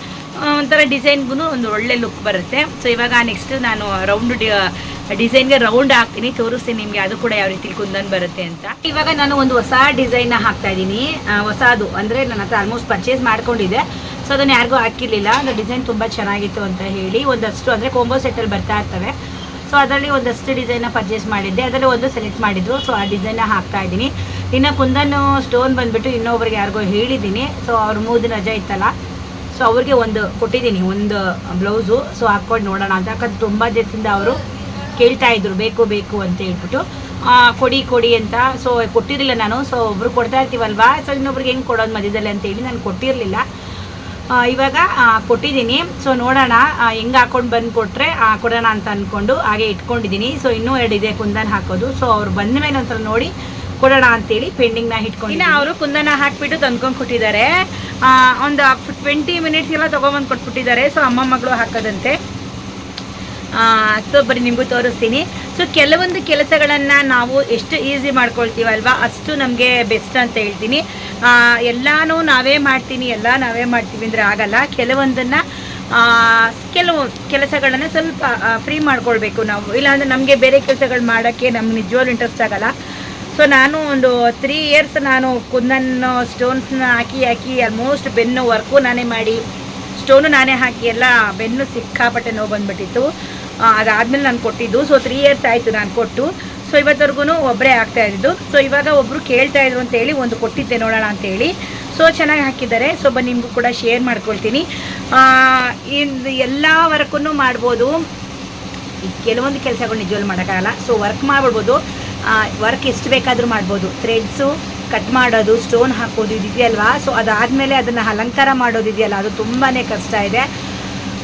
ಒಂಥರ ಡಿಸೈನ್ಗೂ ಒಂದು ಒಳ್ಳೆ ಲುಕ್ ಬರುತ್ತೆ. ಸೊ ಇವಾಗ ನೆಕ್ಸ್ಟ್ ನಾನು ರೌಂಡ್ ಡಿಸೈನ್ಗೆ ರೌಂಡ್ ಹಾಕ್ತೀನಿ, ತೋರಿಸ್ತೀನಿ ನಿಮಗೆ ಅದು ಕೂಡ ಯಾವ ರೀತಿ ಕುಂದನ್ ಬರುತ್ತೆ ಅಂತ. ಇವಾಗ ನಾನು ಒಂದು ಹೊಸ ಡಿಸೈನ್ನ ಹಾಕ್ತಾ ಇದ್ದೀನಿ. ಹೊಸದು ಅಂದರೆ ನನ್ನ ಹತ್ರ ಆಲ್ಮೋಸ್ಟ್ ಪರ್ಚೇಸ್ ಮಾಡ್ಕೊಂಡಿದ್ದೆ. ಸೊ ಅದನ್ನು ಯಾರಿಗೂ ಹಾಕಿರಲಿಲ್ಲ. ಅದು ಡಿಸೈನ್ ತುಂಬ ಚೆನ್ನಾಗಿತ್ತು ಅಂತ ಹೇಳಿ ಒಂದಷ್ಟು ಅಂದರೆ ಕೋಂಬೋ ಸೆಟ್ಟಲ್ಲಿ ಬರ್ತಾ ಇರ್ತವೆ. ಸೊ ಅದರಲ್ಲಿ ಒಂದಷ್ಟು ಡಿಸೈನ್ನ ಪರ್ಚೇಸ್ ಮಾಡಿದ್ದೆ, ಅದರಲ್ಲಿ ಒಂದು ಸೆಲೆಕ್ಟ್ ಮಾಡಿದ್ರು. ಸೊ ಆ ಡಿಸೈನ್ನ ಹಾಕ್ತಾ ಇದ್ದೀನಿ. ಇನ್ನು ಕುಂದನ್ನು ಸ್ಟೋನ್ ಬಂದುಬಿಟ್ಟು ಇನ್ನೊಬ್ರಿಗೆ ಯಾರಿಗೋ ಹೇಳಿದ್ದೀನಿ. ಸೊ ಅವ್ರ 3 ದಿನ ರಜೆ ಇತ್ತಲ್ಲ, ಸೊ ಅವ್ರಿಗೆ ಒಂದು ಕೊಟ್ಟಿದ್ದೀನಿ, ಒಂದು ಬ್ಲೌಸು. ಸೊ ಹಾಕ್ಕೊಂಡು ನೋಡೋಣ ಅಂತ. ಯಾಕಂದ್ರೆ ತುಂಬ ದಿವಸದಿಂದ ಅವರು ಕೇಳ್ತಾಯಿದ್ರು ಬೇಕು ಅಂತ ಹೇಳ್ಬಿಟ್ಟು ಕೊಡಿ ಅಂತ. ಸೊ ಕೊಟ್ಟಿರಲಿಲ್ಲ ನಾನು. ಸೊ ಒಬ್ರು ಕೊಡ್ತಾ ಇರ್ತೀವಲ್ವಾ, ಸೊ ಇನ್ನೊಬ್ರಿಗೆ ಹೆಂಗೆ ಕೊಡೋದು ಮಧ್ಯದಲ್ಲಿ ಅಂತೇಳಿ ನಾನು ಕೊಟ್ಟಿರಲಿಲ್ಲ. ಇವಾಗ ಕೊಟ್ಟಿದ್ದೀನಿ. ಸೊ ನೋಡೋಣ ಹೆಂಗೆ ಹಾಕ್ಕೊಂಡು ಬಂದು ಕೊಟ್ಟರೆ ಕೊಡೋಣ ಅಂತ ಅಂದ್ಕೊಂಡು ಹಾಗೆ ಇಟ್ಕೊಂಡಿದ್ದೀನಿ. ಸೊ ಇನ್ನೂ 2 ಇದೆ ಕುಂದನ್ ಹಾಕೋದು. ಸೊ ಅವ್ರು ಬಂದ ಮೇಲೆ ಒಂದ್ಸಲ ನೋಡಿ ಕೊಡೋಣ ಅಂತೇಳಿ ಪೆಂಡಿಂಗ್ನ ಇಟ್ಕೊಂಡು ಅವರು ಕುಂದನ ಹಾಕಿಬಿಟ್ಟು ತಂದ್ಕೊಂಡು ಕೊಟ್ಟಿದ್ದಾರೆ. ಒಂದು 20 ಮಿನಿಟ್ಸ್ ಎಲ್ಲ ತೊಗೊಂಬಂದು ಕೊಟ್ಬಿಟ್ಟಿದ್ದಾರೆ. ಸೊ ಅಮ್ಮ ಮಗಳು ಹಾಕೋದಂತೆ. ಸೊ ಬರೀ ನಿಮಗೂ ತೋರಿಸ್ತೀನಿ. ಸೊ ಕೆಲವೊಂದು ಕೆಲಸಗಳನ್ನು ನಾವು ಎಷ್ಟು ಈಸಿ ಮಾಡ್ಕೊಳ್ತೀವಲ್ವ ಅಷ್ಟು ನಮಗೆ ಬೆಸ್ಟ್ ಅಂತ ಹೇಳ್ತೀನಿ. ಎಲ್ಲನೂ ನಾವೇ ಮಾಡ್ತೀನಿ ಅಂದರೆ ಆಗಲ್ಲ. ಕೆಲವು ಕೆಲಸಗಳನ್ನು ಸ್ವಲ್ಪ ಫ್ರೀ ಮಾಡ್ಕೊಳ್ಬೇಕು ನಾವು, ಇಲ್ಲಾಂದರೆ ನಮಗೆ ಬೇರೆ ಕೆಲಸಗಳು ಮಾಡೋಕ್ಕೆ ನಮ್ಗೆ ನಿಜವಾಗ್ಲೂ ಇಂಟ್ರೆಸ್ಟ್ ಆಗಲ್ಲ. ಸೊ ನಾನು ಒಂದು 3 ಇಯರ್ಸ್ ನಾನು ಕುಂದನ್ ಸ್ಟೋನ್ಸ್ನ ಹಾಕಿ ಆಲ್ಮೋಸ್ಟ್ ಬೆನ್ನು ವರ್ಕು ನಾನೇ ಮಾಡಿ ಸ್ಟೋನು ನಾನೇ ಹಾಕಿ ಎಲ್ಲ ಬೆನ್ನು ಸಿಕ್ಕಾಪಟ್ಟೆ ನೋವು ಬಂದುಬಿಟ್ಟಿತ್ತು. ಅದಾದಮೇಲೆ ನಾನು ಕೊಟ್ಟಿದ್ದು. ಸೊ 3 ಇಯರ್ಸ್ ಆಯಿತು ನಾನು ಕೊಟ್ಟು. ಸೊ ಇವತ್ತವರೆಗೂ ಒಬ್ಬರೇ ಆಗ್ತಾಯಿದ್ದು. ಸೊ ಇವಾಗ ಒಬ್ಬರು ಕೇಳ್ತಾಯಿದ್ರು ಅಂತೇಳಿ ಒಂದು ಕೊಟ್ಟಿದ್ದೆ ನೋಡೋಣ ಅಂತೇಳಿ. ಸೊ ಚೆನ್ನಾಗಿ ಹಾಕಿದ್ದಾರೆ. ಸೊ ಬನ್ನಿ ನಿಮಗೂ ಕೂಡ ಶೇರ್ ಮಾಡ್ಕೊಳ್ತೀನಿ. ಇದು ಎಲ್ಲ ವರ್ಕನ್ನು ಮಾಡ್ಬೋದು. ಕೆಲವೊಂದು ಕೆಲಸಗಳು ನಿಜವಾಗ್ಲೂ ಮಾಡೋಕ್ಕಾಗಲ್ಲ. ಸೊ ವರ್ಕ್ ಮಾಡ್ಬಿಡ್ಬೋದು, ವರ್ಕ್ ಎಷ್ಟು ಬೇಕಾದರೂ ಮಾಡ್ಬೋದು. ಥ್ರೆಡ್ಸು ಕಟ್ ಮಾಡೋದು, ಸ್ಟೋನ್ ಹಾಕೋದು ಇದೆಯಲ್ವಾ. ಸೊ ಅದಾದಮೇಲೆ ಅದನ್ನು ಅಲಂಕಾರ ಮಾಡೋದಿದೆಯಲ್ಲ, ಅದು ತುಂಬಾ ಕಷ್ಟ ಇದೆ.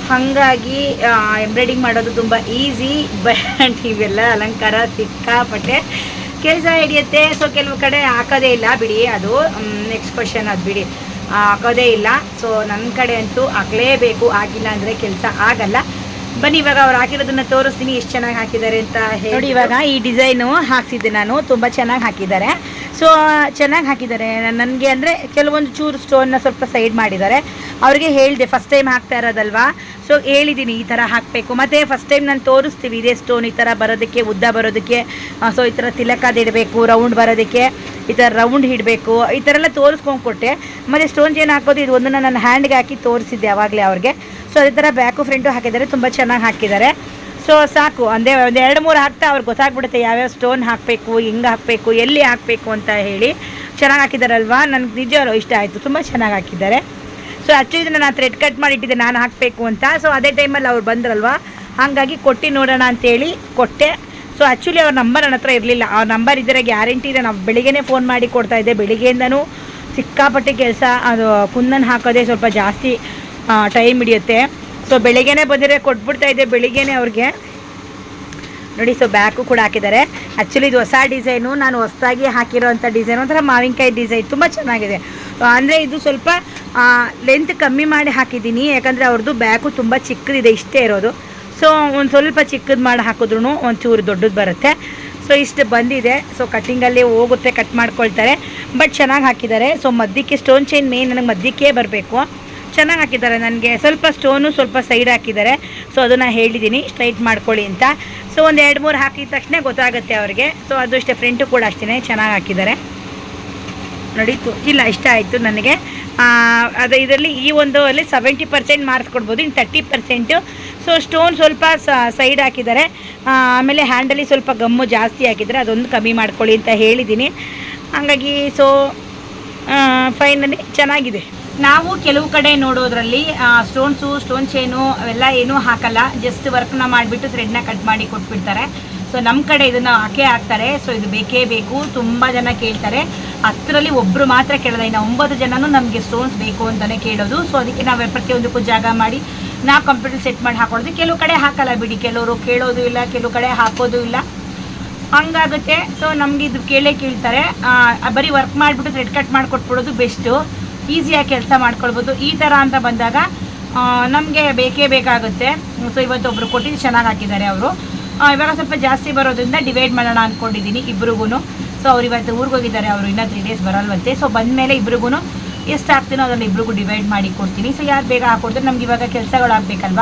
ಹಾಗಾಗಿ ಎಂಬ್ರಾಯ್ಡಿಂಗ್ ಮಾಡೋದು ತುಂಬ ಈಸಿ, ಬಟ್ ಇವೆಲ್ಲ ಅಲಂಕಾರ ಸಿಕ್ಕಾಪಟ್ಟೆ ಕೆಲಸ ಹಿಡಿಯುತ್ತೆ. ಸೊ ಕೆಲವು ಕಡೆ ಹಾಕೋದೇ ಇಲ್ಲ ಬಿಡಿ, ಅದು ನೆಕ್ಸ್ಟ್ ಕ್ವಶನ್, ಅದು ಬಿಡಿ, ಹಾಕೋದೇ ಇಲ್ಲ. ಸೊ ನನ್ನ ಕಡೆ ಅಂತೂ ಹಾಕಲೇಬೇಕು, ಆಗಿಲ್ಲ ಅಂದರೆ ಕೆಲಸ ಆಗಲ್ಲ. ಬನ್ನಿ ಇವಾಗ ಅವ್ರು ಹಾಕಿರೋದನ್ನ ತೋರಿಸ್ತೀನಿ ಎಷ್ಟು ಚೆನ್ನಾಗಿ ಹಾಕಿದ್ದಾರೆ ಅಂತ ಹೇಳಿ. ನೋಡಿ ಇವಾಗ ಈ ಡಿಸೈನು ಹಾಕ್ಸಿದ್ದೆ ನಾನು, ತುಂಬ ಚೆನ್ನಾಗಿ ಹಾಕಿದ್ದಾರೆ. ಸೊ ಚೆನ್ನಾಗಿ ಹಾಕಿದ್ದಾರೆ. ನನಗೆ ಅಂದರೆ ಕೆಲವೊಂದು ಚೂರು ಸ್ಟೋನ್ನ ಸ್ವಲ್ಪ ಸೈಡ್ ಮಾಡಿದ್ದಾರೆ. ಅವ್ರಿಗೆ ಹೇಳಿದೆ ಫಸ್ಟ್ ಟೈಮ್ ಹಾಕ್ತಾ ಇರೋದಲ್ವಾ, ಸೊ ಹೇಳಿದ್ದೀನಿ ಈ ಥರ ಹಾಕಬೇಕು. ಮತ್ತು ಫಸ್ಟ್ ಟೈಮ್ ನಾನು ತೋರಿಸ್ತೀವಿ ಇದೇ ಸ್ಟೋನ್ ಈ ಥರ ಬರೋದಕ್ಕೆ, ಉದ್ದ ಬರೋದಕ್ಕೆ. ಸೊ ಈ ಥರ ತಿಲಕದ ಇಡಬೇಕು, ರೌಂಡ್ ಬರೋದಕ್ಕೆ ಈ ಥರ ರೌಂಡ್ ಇಡಬೇಕು, ಈ ಥರ ಎಲ್ಲ ತೋರಿಸ್ಕೊಂಡು ಕೊಟ್ಟೆ. ಮತ್ತು ಸ್ಟೋನ್ ಚೇನ್ ಹಾಕೋದು ಇದು ಒಂದನ್ನು ನನ್ನ ಹ್ಯಾಂಡ್ಗೆ ಹಾಕಿ ತೋರಿಸಿದ್ದೆ ಆವಾಗಲೇ ಅವ್ರಿಗೆ. ಸೊ ಅದೇ ಥರ ಬ್ಯಾಕು ಫ್ರಂಟು ಹಾಕಿದ್ದಾರೆ, ತುಂಬ ಚೆನ್ನಾಗಿ ಹಾಕಿದ್ದಾರೆ. ಸೊ ಸಾಕು, ಒಂದು 2-3 ಹಾಕ್ತಾ ಅವ್ರಿಗೆ ಗೊತ್ತಾಗ್ಬಿಡುತ್ತೆ ಯಾವ್ಯಾವ ಸ್ಟೋನ್ ಹಾಕಬೇಕು, ಹೆಂಗೆ ಹಾಕಬೇಕು, ಎಲ್ಲಿ ಹಾಕಬೇಕು ಅಂತ ಹೇಳಿ. ಚೆನ್ನಾಗಿ ಹಾಕಿದ್ದಾರಲ್ವಾ, ನನಗೆ ನಿಜವೂ ಇಷ್ಟ ಆಯಿತು, ತುಂಬ ಚೆನ್ನಾಗಿ ಹಾಕಿದ್ದಾರೆ. ಸೊ ಆ್ಯಕ್ಚುಲಿ ನಾನು ಥ್ರೆಡ್ ಕಟ್ ಮಾಡಿಟ್ಟಿದ್ದೆ ನಾನು ಹಾಕಬೇಕು ಅಂತ. ಸೊ ಅದೇ ಟೈಮಲ್ಲಿ ಅವ್ರು ಬಂದ್ರಲ್ವ, ಹಾಗಾಗಿ ಕೊಟ್ಟು ನೋಡೋಣ ಅಂತೇಳಿ ಕೊಟ್ಟೆ. ಸೊ ಆ್ಯಕ್ಚುಲಿ ಅವ್ರ ನಂಬರ್ ನನ್ನ ಹತ್ರ ಇರಲಿಲ್ಲ. ಅವ್ರ ನಂಬರ್ ಇದ್ದರೆ ಗ್ಯಾರಂಟಿ ಇದೆ, ನಾವು ಬೆಳಿಗ್ಗೆನೇ ಫೋನ್ ಮಾಡಿ ಕೊಡ್ತಾಯಿದ್ದೆ. ಬೆಳಿಗ್ಗೆಯಿಂದನೂ ಸಿಕ್ಕಾಪಟ್ಟೆ ಕೆಲಸ, ಅದು ಕುಂದನ್ ಹಾಕೋದೇ ಸ್ವಲ್ಪ ಜಾಸ್ತಿ ಟೈಮ್ ಹಿಡಿಯುತ್ತೆ. ಸೊ ಬೆಳಿಗ್ಗೆನೇ ಬಂದಿರೋ ಕೊಟ್ಬಿಡ್ತಾಯಿದ್ದೆ ಬೆಳಿಗ್ಗೆನೇ ಅವ್ರಿಗೆ. ನೋಡಿ, ಸೊ ಬ್ಯಾಕು ಕೂಡ ಹಾಕಿದ್ದಾರೆ. ಆ್ಯಕ್ಚುಲಿ ಇದು ಹೊಸ ಡಿಸೈನು, ನಾನು ಹೊಸದಾಗಿ ಹಾಕಿರೋವಂಥ ಡಿಸೈನ್, ಒಂಥರ ಮಾವಿನಕಾಯಿ ಡಿಸೈನ್, ತುಂಬ ಚೆನ್ನಾಗಿದೆ. ಅಂದರೆ ಇದು ಸ್ವಲ್ಪ ಲೆಂತ್ ಕಮ್ಮಿ ಮಾಡಿ ಹಾಕಿದ್ದೀನಿ, ಯಾಕಂದರೆ ಅವ್ರದ್ದು ಬ್ಯಾಕು ತುಂಬ ಚಿಕ್ಕದಿದೆ, ಇಷ್ಟೇ ಇರೋದು. ಸೊ ಒಂದು ಸ್ವಲ್ಪ ಚಿಕ್ಕದು ಮಾಡಿ ಹಾಕಿದ್ರೂ ಒಂಚೂರು ದೊಡ್ಡದು ಬರುತ್ತೆ. ಸೊ ಇಷ್ಟು ಬಂದಿದೆ. ಸೊ ಕಟ್ಟಿಂಗಲ್ಲಿ ಹೋಗುತ್ತೆ, ಕಟ್ ಮಾಡ್ಕೊಳ್ತಾರೆ, ಬಟ್ ಚೆನ್ನಾಗಿ ಹಾಕಿದ್ದಾರೆ. ಸೊ ಮಧ್ಯಕ್ಕೆ ಸ್ಟೋನ್ ಚೈನ್ ಮೇನ್ ನನಗೆ ಮಧ್ಯಕ್ಕೆ ಬರಬೇಕು, ಚೆನ್ನಾಗಿ ಹಾಕಿದ್ದಾರೆ. ನನಗೆ ಸ್ವಲ್ಪ ಸ್ಟೋನು ಸ್ವಲ್ಪ ಸೈಡ್ ಹಾಕಿದ್ದಾರೆ. ಸೊ ಅದನ್ನು ಹೇಳಿದ್ದೀನಿ ಸ್ಟ್ರೈಟ್ ಮಾಡ್ಕೊಳ್ಳಿ ಅಂತ. ಸೊ ಒಂದು 2-3 ಹಾಕಿದ ತಕ್ಷಣ ಗೊತ್ತಾಗುತ್ತೆ ಅವ್ರಿಗೆ. ಸೊ ಅದು ಅಷ್ಟೇ, ಫ್ರಂಟು ಕೂಡ ಅಷ್ಟೇ ಚೆನ್ನಾಗಿ ಹಾಕಿದ್ದಾರೆ. ನೋಡಿ, ಇಲ್ಲ ಇಷ್ಟ ಆಯಿತು ನನಗೆ. ಅದು ಇದರಲ್ಲಿ ಈ ಒಂದು ಅಲ್ಲಿ 70% ಮಾರ್ಕ್ಸ್ ಕೊಡ್ಬೋದು, ಇನ್ನು 30%. ಸೊ ಸ್ಟೋನ್ ಸ್ವಲ್ಪ ಸೈಡ್ ಹಾಕಿದ್ದಾರೆ. ಆಮೇಲೆ ಹ್ಯಾಂಡಲ್ಲಿ ಸ್ವಲ್ಪ ಗಮ್ಮು ಜಾಸ್ತಿ ಹಾಕಿದ್ದಾರೆ, ಅದೊಂದು ಕಮ್ಮಿ ಮಾಡ್ಕೊಳ್ಳಿ ಅಂತ ಹೇಳಿದ್ದೀನಿ. ಹಾಗಾಗಿ ಸೊ ಫೈನಲಿ ಚೆನ್ನಾಗಿದೆ. ನಾವು ಕೆಲವು ಕಡೆ ನೋಡೋದ್ರಲ್ಲಿ ಸ್ಟೋನ್ ಚೈನು ಅವೆಲ್ಲ ಏನೂ ಹಾಕಲ್ಲ, ಜಸ್ಟ್ ವರ್ಕ್ನ ಮಾಡಿಬಿಟ್ಟು ಥ್ರೆಡ್ನ ಕಟ್ ಮಾಡಿ ಕೊಟ್ಬಿಡ್ತಾರೆ. ಸೊ ನಮ್ಮ ಕಡೆ ಇದನ್ನು ಹಾಕ್ತಾರೆ. ಸೊ ಇದು ಬೇಕೇ ಬೇಕು, ತುಂಬ ಜನ ಕೇಳ್ತಾರೆ. 10ರಲ್ಲಿ ಒಬ್ಬರು ಮಾತ್ರ ಕೇಳೋದು, ಇನ್ನು 9 ಜನನೂ ನಮಗೆ ಸ್ಟೋನ್ಸ್ ಬೇಕು ಅಂತಲೇ ಕೇಳೋದು. ಸೊ ಅದಕ್ಕೆ ನಾವು ಪ್ರತಿಯೊಂದಕ್ಕೂ ಜಾಗ ಮಾಡಿ ನಾವು ಕಂಪ್ಯೂಟರ್ ಸೆಟ್ ಮಾಡಿ ಹಾಕೊಳ್ಳೋದು. ಕೆಲವು ಕಡೆ ಹಾಕಲ್ಲ ಬಿಡಿ, ಕೆಲವರು ಕೇಳೋದು ಇಲ್ಲ, ಕೆಲವು ಕಡೆ ಹಾಕೋದು ಇಲ್ಲ, ಹಂಗಾಗುತ್ತೆ. ಸೊ ನಮಗೆ ಇದು ಕೇಳ್ತಾರೆ. ಬರೀ ವರ್ಕ್ ಮಾಡಿಬಿಟ್ಟು ಥ್ರೆಡ್ ಕಟ್ ಮಾಡಿಕೊಟ್ಬಿಡೋದು ಬೆಸ್ಟು, ಈಸಿಯಾಗಿ ಕೆಲಸ ಮಾಡ್ಕೊಳ್ಬೋದು. ಈ ಥರ ಅಂತ ಬಂದಾಗ ನಮಗೆ ಬೇಕೇ ಬೇಕಾಗುತ್ತೆ. ಸೊ ಇವತ್ತೊಬ್ಬರು ಕೊಟ್ಟಿದ್ದು ಚೆನ್ನಾಗಿ ಹಾಕಿದ್ದಾರೆ ಅವರು. ಇವಾಗ ಸ್ವಲ್ಪ ಜಾಸ್ತಿ ಬರೋದ್ರಿಂದ ಡಿವೈಡ್ ಮಾಡೋಣ ಅಂದ್ಕೊಂಡಿದ್ದೀನಿ ಇಬ್ರಿಗೂ. ಸೊ ಅವ್ರು ಇವತ್ತು ಊರಿಗೆ ಹೋಗಿದ್ದಾರೆ, ಅವರು ಇನ್ನೂ 3 ಡೇಸ್ ಬರಲ್ವಂತೆ. ಸೊ ಬಂದಮೇಲೆ ಇಬ್ರಿಗೂ ಎಷ್ಟು ಹಾಕ್ತೀನೋ ಅದನ್ನು ಇಬ್ರಿಗೂ ಡಿವೈಡ್ ಮಾಡಿ ಕೊಡ್ತೀನಿ. ಸೊ ಯಾರು ಬೇಗ ಹಾಕ್ಕೊಡ್ತಾರೆ, ನಮ್ಗೆ ಇವಾಗ ಕೆಲಸಗಳು ಆಗಬೇಕಲ್ವ.